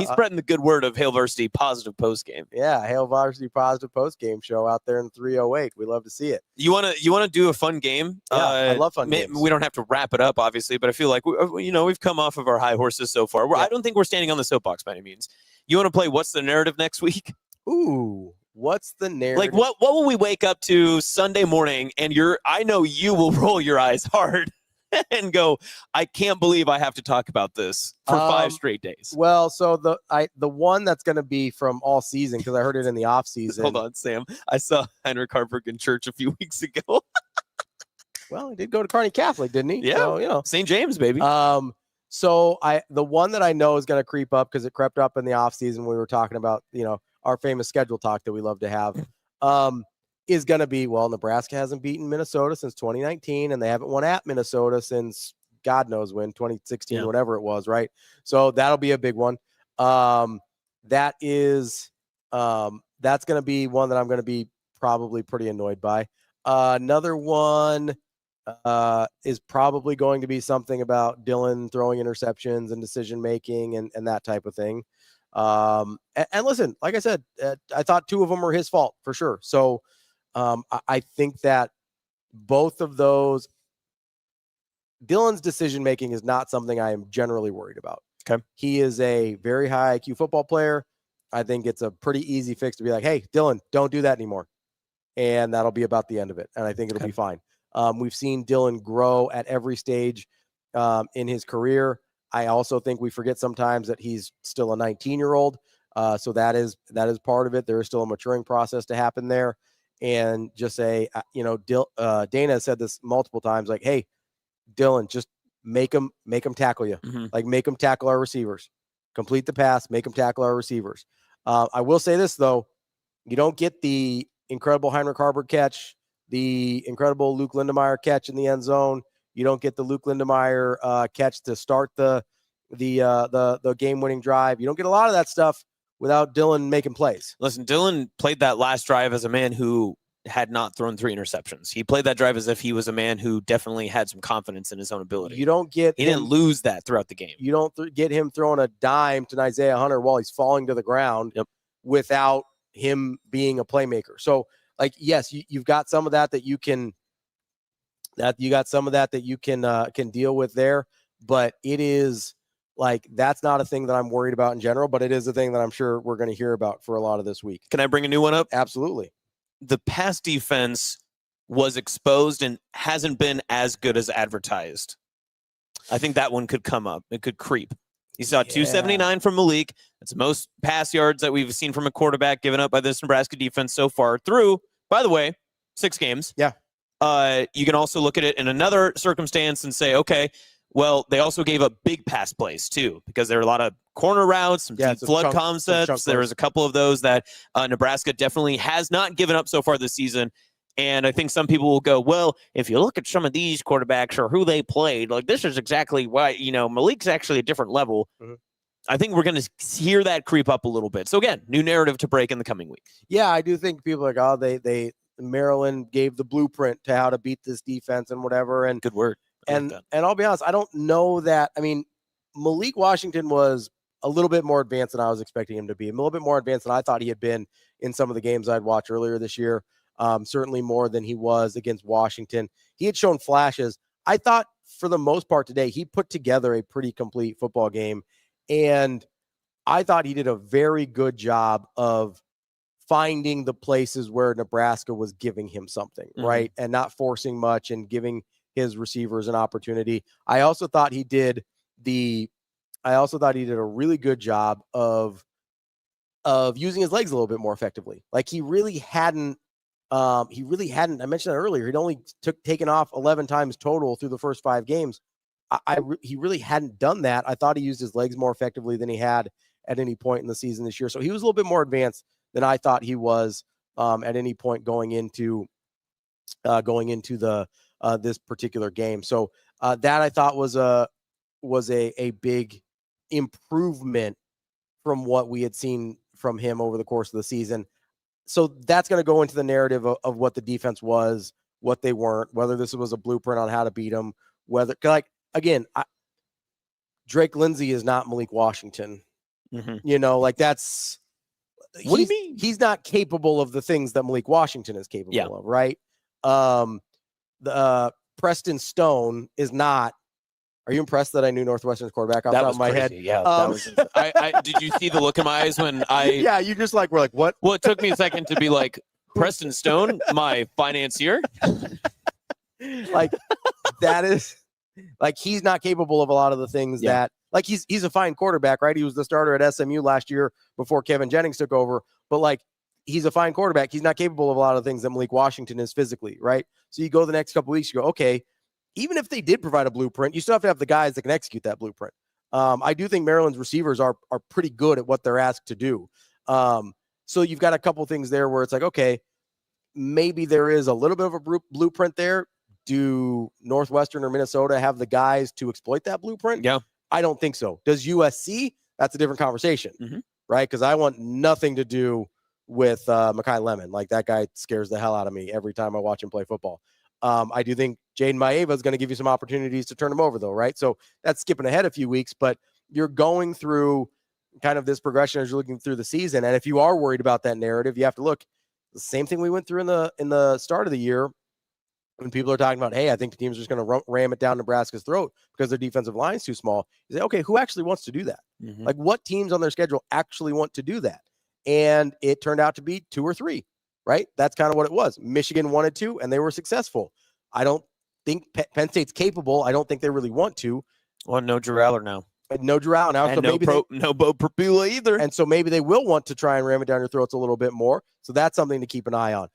spreading the good word of Hail Varsity positive post game. Yeah, Hail Varsity positive post game show out there in 308. We love to see it. You wanna do a fun game? Yeah, I love fun games. We don't have to wrap it up, obviously, but I feel like we've come off of our high horses so far. I don't think we're standing on the soapbox by any means. You want to play What's the Narrative next week? Ooh. What's the narrative? Like, what will we wake up to Sunday morning and I know you will roll your eyes hard and go, I can't believe I have to talk about this for 5 straight days. Well, so the one that's going to be from all season, because I heard it in the off season. Hold on, Sam. I saw Heinrich Harburg in church a few weeks ago. Well, he did go to Kearney Catholic, didn't he? Yeah, so, St. James, baby. So the one that I know is going to creep up because it crept up in the off season. We were talking about, our famous schedule talk that we love to have, is going to be, well, Nebraska hasn't beaten Minnesota since 2019, and they haven't won at Minnesota since God knows when, 2016, whatever it was, right? So that'll be a big one. That's going to be one that I'm going to be probably pretty annoyed by. Another one is probably going to be something about Dylan throwing interceptions and decision making and that type of thing. And listen, like I said, I thought 2 of them were his fault for sure. So I think that both of those, Dylan's decision making is not something I am generally worried about. Okay, he is a very high IQ football player. I think it's a pretty easy fix to be like, hey, Dylan, don't do that anymore. And that'll be about the end of it. And I think it'll be fine. We've seen Dylan grow at every stage in his career. I also think we forget sometimes that he's still a 19-year-old. So that is part of it. There is still a maturing process to happen there. And just say, Dana has said this multiple times, like, hey, Dylan, just make him tackle you. Mm-hmm. Like, make him tackle our receivers. Complete the pass, make him tackle our receivers. I will say this, though. You don't get the incredible Heinrich Harburg catch, the incredible Luke Lindemeyer catch in the end zone. You don't get the Luke Lindemeyer catch to start the game-winning drive. You don't get a lot of that stuff without Dylan making plays. Listen, Dylan played that last drive as a man who had not thrown 3 interceptions. He played that drive as if he was a man who definitely had some confidence in his own ability. You don't get he didn't lose that throughout the game. You don't get him throwing a dime to Isaiah Hunter while he's falling to the ground without him being a playmaker. So, like, yes, you've got some of that you can deal with there, but it is like, that's not a thing that I'm worried about in general, but it is a thing that I'm sure we're going to hear about for a lot of this week. Can I bring a new one up? Absolutely. The pass defense was exposed and hasn't been as good as advertised. I think that one could come up. It could creep. You saw 279 from Malik. That's the most pass yards that we've seen from a quarterback given up by this Nebraska defense so far through, by the way, 6 games. Yeah. You can also look at it in another circumstance and say, okay, well, they also gave up big pass plays too, because there are a lot of corner routes, some flood concepts. There was a couple of those that Nebraska definitely has not given up so far this season. And I think some people will go, well, if you look at some of these quarterbacks or who they played, like, this is exactly why, Malik's actually a different level. Mm-hmm. I think we're going to hear that creep up a little bit. So again, new narrative to break in the coming week. Yeah, I do think people are like, oh, Maryland gave the blueprint to how to beat this defense and whatever. And good word. And I'll be honest, I don't know that. I mean, Malik Washington was a little bit more advanced than I was expecting him to be. A little bit more advanced than I thought he had been in some of the games I'd watched earlier this year. Certainly more than he was against Washington. He had shown flashes. I thought for the most part today, he put together a pretty complete football game. And I thought he did a very good job of finding the places where Nebraska was giving him something, right? And not forcing much and giving his receivers an opportunity. I also thought he did a really good job of using his legs a little bit more effectively. Like, he really hadn't, I mentioned that earlier. He'd only taken off 11 times total through the first 5 games. He really hadn't done that. I thought he used his legs more effectively than he had at any point in the season this year. So he was a little bit more advanced than I thought he was at any point going into this particular game. So that I thought was a big improvement from what we had seen from him over the course of the season. So that's going to go into the narrative of what the defense was, what they weren't, whether this was a blueprint on how to beat them, whether, like, again, Drake Lindsay is not Malik Washington. Mm-hmm. That's, what do you mean? He's not capable of the things that Malik Washington is capable of, right? Preston Stone is not Are you impressed that I knew Northwestern's quarterback off the top of my head? Yeah, that was. Did you see the look in my eyes when I? Yeah, you just like were like, what? Well, it took me a second to be like, Preston Stone, my financier. Like that is like he's not capable of a lot of the things that like he's a fine quarterback, right? He was the starter at SMU last year before Kevin Jennings took over, but like he's a fine quarterback. He's not capable of a lot of things that Malik Washington is physically, right? So you go the next couple of weeks, you go, okay, even if they did provide a blueprint, you still have to have the guys that can execute that blueprint. I do think Maryland's receivers are pretty good at what they're asked to do. So you've got a couple things there where it's like, okay, maybe there is a little bit of a blueprint there. Do Northwestern or Minnesota have the guys to exploit that blueprint? Yeah. I don't think so. Does USC? That's a different conversation, right? Because I want nothing to do with Mekhi Lemon. Like that guy scares the hell out of me every time I watch him play football. I do think Jaden Maeva is going to give you some opportunities to turn him over, though, right? So that's skipping ahead a few weeks, but you're going through kind of this progression as you're looking through the season. And if you are worried about that narrative, you have to look the same thing we went through in the start of the year. When people are talking about, hey, I think the team's just going to ram it down Nebraska's throat because their defensive line is too small. You say, okay, who actually wants to do that? Like what teams on their schedule actually want to do that? And it turned out to be 2 or 3, right? That's kind of what it was. Michigan wanted to, and they were successful. I don't think Penn State's capable. I don't think they really want to. Well, no Drew Aller now. No Drew Aller now. And so maybe no Bo Prabula either. And so maybe they will want to try and ram it down your throats a little bit more. So that's something to keep an eye on.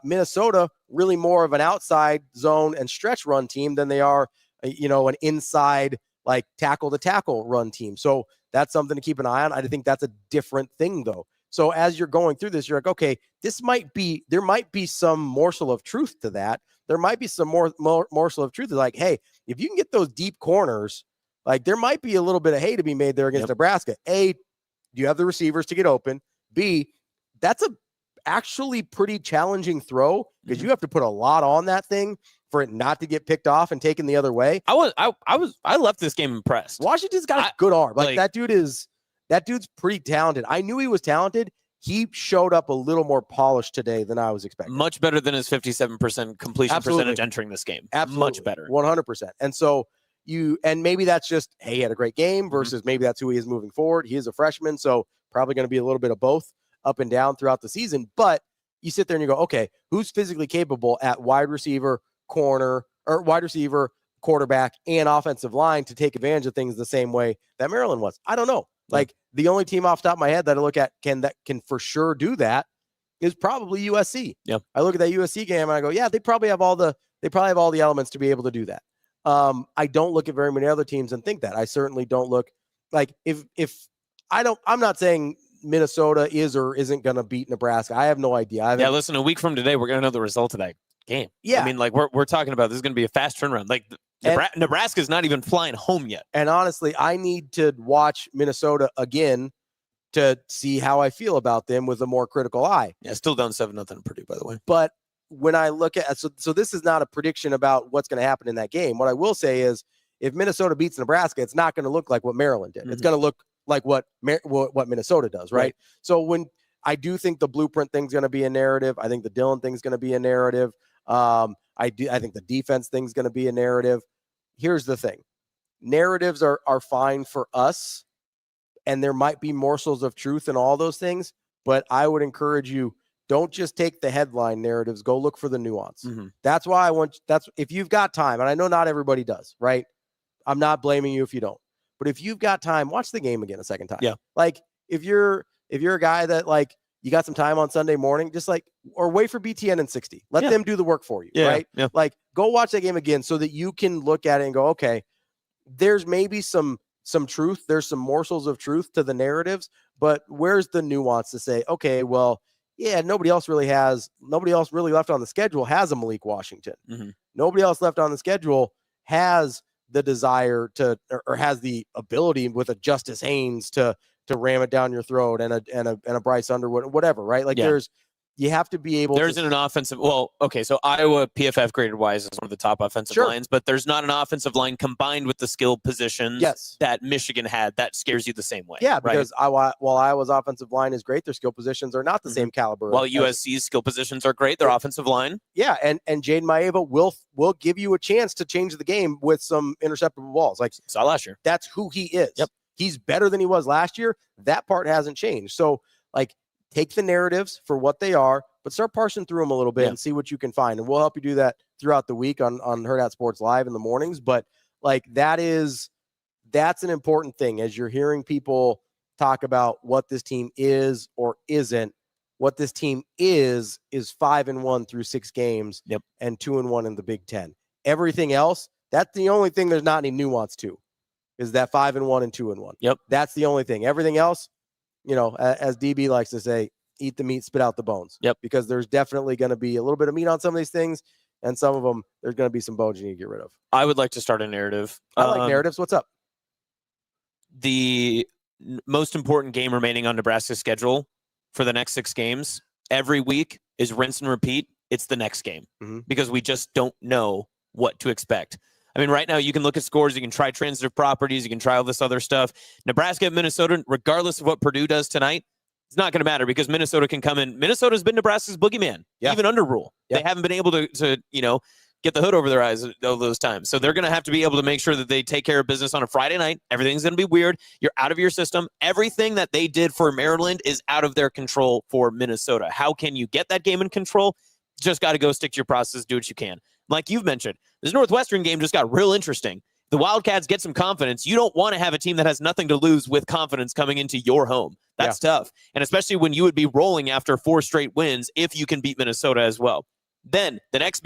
Minnesota, really more of an outside zone and stretch run team than they are, an inside, like tackle to tackle run team. So that's something to keep an eye on. I think that's a different thing, though. So as you're going through this, you're like, okay, there might be some morsel of truth to that. There might be some more morsel of truth. Like, hey, if you can get those deep corners, like there might be a little bit of hay to be made there against Nebraska. A, do you have the receivers to get open? B, that's a actually pretty challenging throw because you have to put a lot on that thing for it not to get picked off and taken the other way. I left this game impressed. Washington's got a good arm. Like that dude's pretty talented. I knew he was talented. He showed up a little more polished today than I was expecting. Much better than his 57% completion percentage entering this game. Absolutely. Much better. 100%. And so and maybe that's just, hey, he had a great game versus maybe that's who he is moving forward. He is a freshman, so probably going to be a little bit of both up and down throughout the season. But you sit there and you go, okay, who's physically capable at wide receiver, corner, or wide receiver, quarterback, and offensive line to take advantage of things the same way that Maryland was? I don't know. Like the only team off the top of my head that I look at that can for sure do that is probably USC. Yeah. I look at that USC game and I go, yeah, they probably have all the elements to be able to do that. I don't look at very many other teams and think that. I certainly don't look like I'm not saying Minnesota is or isn't going to beat Nebraska. I have no idea. Listen, a week from today, we're going to know the result of that game. Yeah. I mean, like we're talking about, this is going to be a fast turnaround. Like Nebraska's not even flying home yet. And honestly, I need to watch Minnesota again to see how I feel about them with a more critical eye. Yeah, still down 7-0 in Purdue, by the way. But when I look at, so this is not a prediction about what's going to happen in that game. What I will say is if Minnesota beats Nebraska, it's not going to look like what Maryland did. It's going to look like what Minnesota does, right? So when I do think the blueprint thing's going to be a narrative, I think the Dillon thing's going to be a narrative. I think the defense thing's going to be a narrative. Here's the thing. Narratives are fine for us, and there might be morsels of truth in all those things, but I would encourage you, don't just take the headline narratives, go look for the nuance. That's why if you've got time, and I know not everybody does, right? I'm not blaming you if you don't. But if you've got time, watch the game again a second time. Yeah. Like if you're a guy that like you got some time on Sunday morning, just like, or wait for BTN and 60. Let them do the work for you, right? Yeah. Like go watch that game again so that you can look at it and go, okay, there's maybe some truth. There's some morsels of truth to the narratives, but where's the nuance to say, okay, well, yeah, nobody else really left on the schedule has a Malik Washington. Nobody else left on the schedule has the desire to, or has the ability with a Justice Haynes to ram it down your throat and a Bryce Underwood, whatever, right? Like there's you have to be able there isn't an offensive. Well, okay, so Iowa PFF graded wise is one of the top offensive lines, but there's not an offensive line combined with the skill positions that Michigan had that scares you the same way. Yeah, because while Iowa's offensive line is great, their skill positions are not the same caliber. While USC's skill positions are great, their offensive line. Yeah, and Jaden Maeva will give you a chance to change the game with some interceptable balls. Like saw last year. That's who he is. Yep. He's better than he was last year. That part hasn't changed. So, like, take the narratives for what they are, but start parsing through them a little bit and see what you can find. And we'll help you do that throughout the week on Hurrdat Sports Live in the mornings. But, like, that's an important thing as you're hearing people talk about what this team is or isn't. What this team is 5-1 through 6 games and 2-1 in the Big Ten. Everything else, that's the only thing there's not any nuance to, is that 5-1 and 2-1. Yep. That's the only thing. Everything else, as DB likes to say, eat the meat, spit out the bones. Yep. Because there's definitely going to be a little bit of meat on some of these things, and some of them, there's going to be some bones you need to get rid of. I would like to start a narrative. I like narratives. What's up? The most important game remaining on Nebraska's schedule for the next 6 games every week is rinse and repeat. It's the next game because we just don't know what to expect. I mean, right now you can look at scores, you can try transitive properties, you can try all this other stuff. Nebraska at Minnesota, regardless of what Purdue does tonight, it's not going to matter because Minnesota can come in. Minnesota's been Nebraska's boogeyman, even under Rule. They haven't been able to get the hood over their eyes all those times. So they're going to have to be able to make sure that they take care of business on a Friday night. Everything's going to be weird. You're out of your system. Everything that they did for Maryland is out of their control for Minnesota. How can you get that game in control? Just got to go stick to your process, do what you can. Like you've mentioned, this Northwestern game just got real interesting. The Wildcats get some confidence. You don't want to have a team that has nothing to lose with confidence coming into your home. That's tough. And especially when you would be rolling after 4 straight wins if you can beat Minnesota as well. Then the next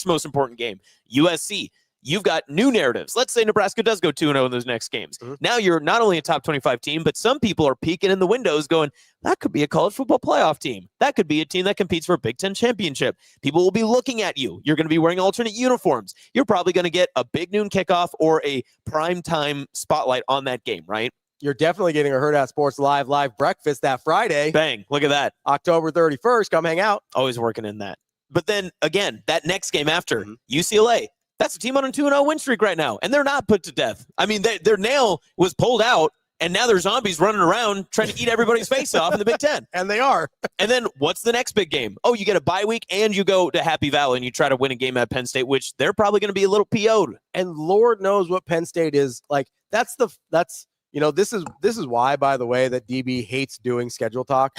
most important game, USC. You've got new narratives. Let's say Nebraska does go 2-0 in those next games. Now you're not only a top 25 team, but some people are peeking in the windows going, that could be a college football playoff team. That could be a team that competes for a Big Ten championship. People will be looking at you. You're going to be wearing alternate uniforms. You're probably going to get a big noon kickoff or a primetime spotlight on that game, right? You're definitely getting a Hurrdat Sports live breakfast that Friday. Bang. Look at that. October 31st. Come hang out. Always working in that. But then, again, that next game after, UCLA. That's a team on a 2-0 win streak right now, and they're not put to death. I mean, their nail was pulled out, and now they're zombies running around trying to eat everybody's face off in the Big Ten. And they are. And then what's the next big game? Oh, you get a bye week, and you go to Happy Valley, and you try to win a game at Penn State, which they're probably going to be a little PO'd. And Lord knows what Penn State is. Like, this is why, by the way, that DB hates doing schedule talk,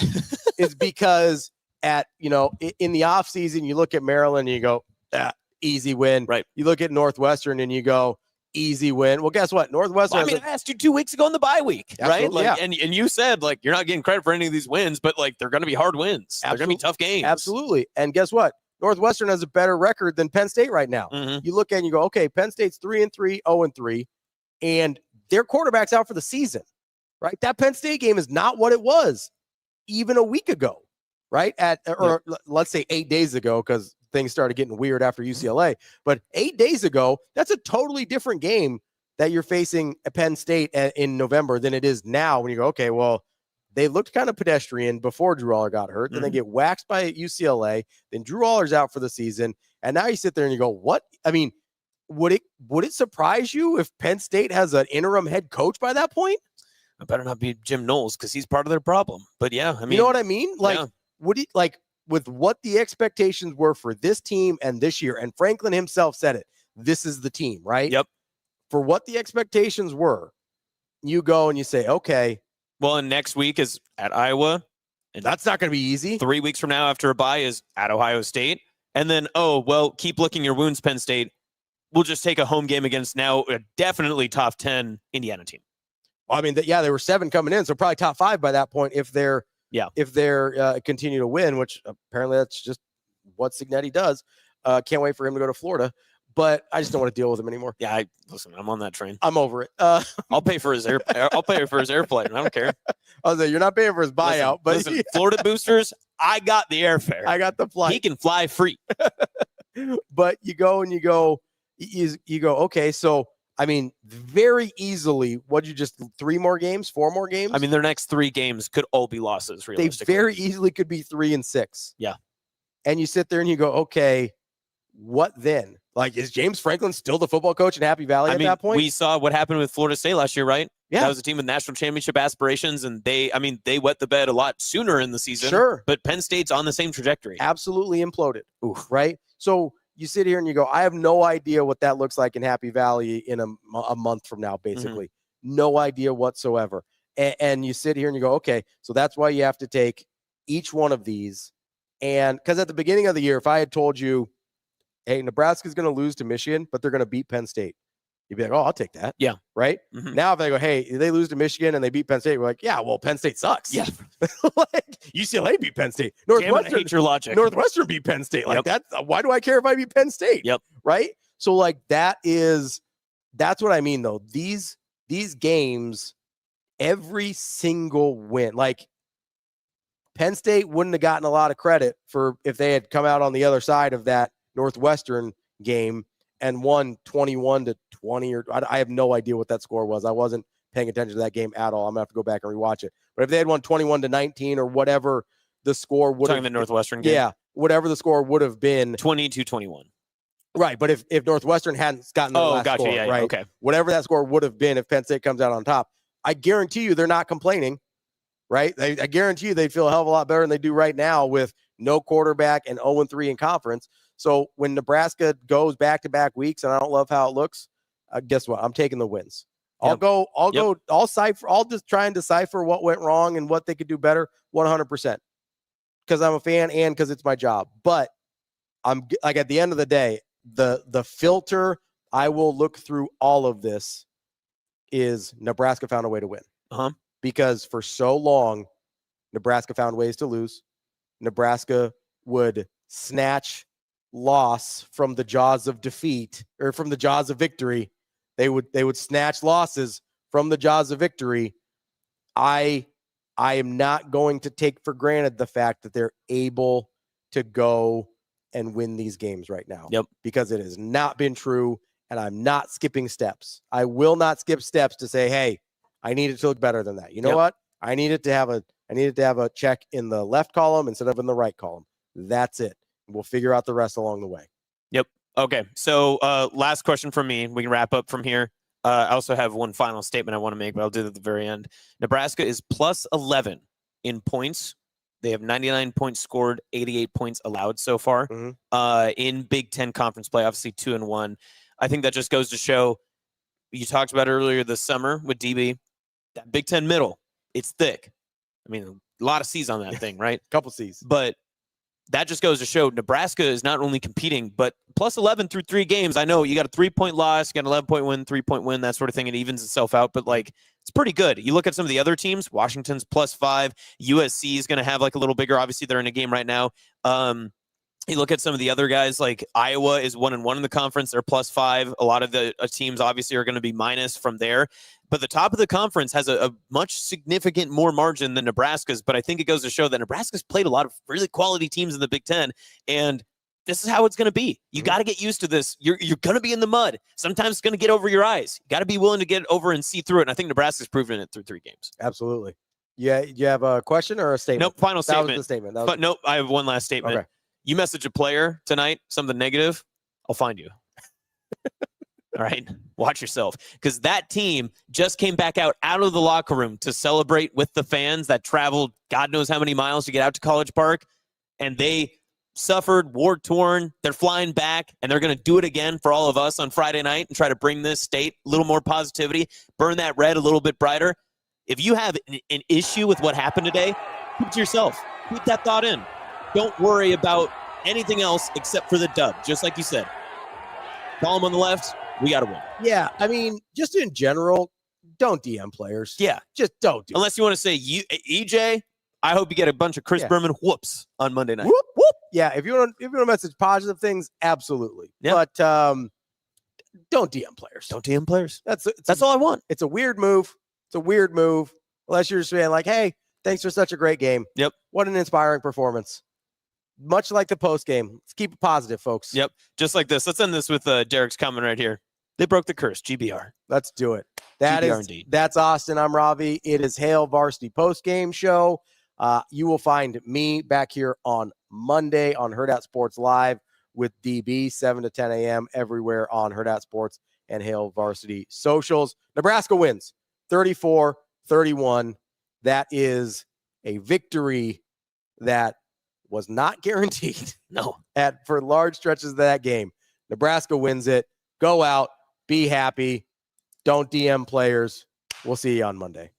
is because in the offseason, you look at Maryland and you go, easy win. Right. You look at Northwestern and you go, easy win. Well, guess what? Northwestern. Well, I asked you 2 weeks ago in the bye week, right? Like, yeah. and you said, like, you're not getting credit for any of these wins, but, like, they're going to be hard wins. They're going to be tough games. Absolutely. And guess what? Northwestern has a better record than Penn State right now. You look at it and you go, okay, Penn State's 3-3, 0-3, and their quarterback's out for the season, right? That Penn State game is not what it was even a week ago, right? Let's say 8 days ago, because things started getting weird after UCLA. But 8 days ago, that's a totally different game that you're facing at Penn State in November than it is now when you go, okay, well, they looked kind of pedestrian before Drew Aller got hurt. Then they get waxed by UCLA. Then Drew Aller's out for the season. And now you sit there and you go, what? I mean, would it surprise you if Penn State has an interim head coach by that point? It better not be Jim Knowles because he's part of their problem. But yeah, I mean, you know what I mean? Like, would it with what the expectations were for this team and this year, and Franklin himself said it, this is the team, right? Yep. For what the expectations were, you go and you say, okay. Well, and next week is at Iowa. And that's not going to be easy. 3 weeks from now after a bye is at Ohio State. And then, keep licking your wounds, Penn State. We'll just take a home game against now a definitely top 10 Indiana team. Well, I mean, there were 7 coming in, so probably top 5 by that point if they're continue to win, which apparently that's just what Cignetti does. Can't wait for him to go to Florida, but I just don't want to deal with him anymore. Yeah, I'm on that train. I'm over it. I'll pay for his I'll pay for his airplane. I don't care. I was like, you're not paying for his buyout, but Florida boosters, I got the airfare. I got the flight. He can fly free. But you go, okay, so I mean, very easily, what'd you just 3 more games, 4 more games? I mean, their next 3 games could all be losses, realistically. They very easily could be 3-6. Yeah. And you sit there and you go, okay, what then? Like, is James Franklin still the football coach in Happy Valley at that point? We saw what happened with Florida State last year, right? Yeah. That was a team with national championship aspirations, and they wet the bed a lot sooner in the season. Sure. But Penn State's on the same trajectory. Absolutely imploded. Oof. Right? So you sit here and you go, I have no idea what that looks like in Happy Valley in a month from now, basically. No idea whatsoever. And you sit here and you go, okay, so that's why you have to take each one of these. And because at the beginning of the year, if I had told you, hey, Nebraska's going to lose to Michigan, but they're going to beat Penn State, you'd be like, oh, I'll take that. Yeah. Right? Mm-hmm. Now, if they go, hey, they lose to Michigan and they beat Penn State, we're like, yeah, well, Penn State sucks. Yeah. Like, UCLA beat Penn State. Northwestern, I hate your logic. Northwestern beat Penn State. Like, why do I care if I beat Penn State? Yep. Right? So, like, that's what I mean, though. These games, every single win, like, Penn State wouldn't have gotten a lot of credit for if they had come out on the other side of that Northwestern game and won 21-20, or I have no idea what that score was. I wasn't paying attention to that game at all. I'm gonna have to go back and rewatch it. But if they had won 21-19 or whatever the score would have been, the Northwestern game. Yeah, whatever the score would have been, 22-21. Right, but if Northwestern hadn't gotten the last score, yeah, right? Okay. Whatever that score would have been if Penn State comes out on top, I guarantee you they're not complaining. Right? I guarantee you they feel a hell of a lot better than they do right now with no quarterback and 0-3 in conference. So when Nebraska goes back-to-back weeks and I don't love how it looks, guess what? I'm taking the wins. I'll just try and decipher what went wrong and what they could do better 100% because I'm a fan and because it's my job. But I'm like, at the end of the day, the filter I will look through all of this is Nebraska found a way to win. Uh-huh. Because for so long, Nebraska found ways to lose. Nebraska would snatch loss from the jaws of defeat or from the jaws of victory. They would snatch losses from the jaws of victory. I am not going to take for granted the fact that they're able to go and win these games right now. Yep. Because it has not been true, and I'm not skipping steps. I will not skip steps to say, hey, I need it to look better than that. You know what? I needed to have a check in the left column instead of in the right column. That's it. We'll figure out the rest along the way. Yep. Okay. So last question from me. We can wrap up from here. I also have one final statement I want to make, but I'll do it at the very end. Nebraska is plus 11 in points. They have 99 points scored, 88 points allowed so far in Big Ten conference play. Obviously 2-1. I think that just goes to show. You talked about earlier this summer with DB. That Big Ten middle, it's thick. I mean, a lot of C's on that thing, right? Couple C's. But that just goes to show Nebraska is not only competing, but plus 11 through 3 games. I know you got a 3-point loss, you got an 11-point win, 3-point win, that sort of thing. It evens itself out, but like it's pretty good. You look at some of the other teams, Washington's plus 5, USC is going to have like a little bigger. Obviously, they're in a game right now. You look at some of the other guys, like Iowa is 1-1 in the conference. They're plus 5. A lot of the teams obviously are going to be minus from there. But the top of the conference has a much significant more margin than Nebraska's. But I think it goes to show that Nebraska's played a lot of really quality teams in the Big Ten. And this is how it's going to be. You got to get used to this. You're going to be in the mud. Sometimes it's going to get over your eyes. You got to be willing to get over and see through it. And I think Nebraska's proven it through 3 games. Absolutely. Yeah. You have a question or a statement? Nope. Final statement. That was the statement. But nope. I have one last statement. Okay. You message a player tonight, something negative, I'll find you. All right? Watch yourself. Because that team just came back out of the locker room to celebrate with the fans that traveled God knows how many miles to get out to College Park. And they suffered, war-torn. They're flying back, and they're going to do it again for all of us on Friday night and try to bring this state a little more positivity, burn that red a little bit brighter. If you have an issue with what happened today, keep it to yourself. Keep that thought in. Don't worry about anything else except for the dub, just like you said. Column on the left, we got to win. Yeah, I mean, just in general, don't DM players. Yeah. Just don't do Unless you want to say, EJ, I hope you get a bunch of Chris Berman whoops on Monday night. Whoop, whoop. Yeah, if you want to message positive things, absolutely. Yeah. But don't DM players. Don't DM players. That's all I want. It's a weird move. Unless you're just saying like, hey, thanks for such a great game. Yep. What an inspiring performance. Much like the post game. Let's keep it positive, folks. Yep. Just like this. Let's end this with Derek's comment right here. They broke the curse. GBR. Let's do it. GBR indeed. That's Austin. I'm Ravi. It is Hail Varsity Postgame Show. You will find me back here on Monday on Hurrdat Sports Live with DB, 7 to 10 a.m. everywhere on Hurrdat Sports and Hail Varsity socials. Nebraska wins 34-31. That is a victory that was not guaranteed. No. For large stretches of that game. Nebraska wins it. Go out. Be happy. Don't DM players. We'll see you on Monday.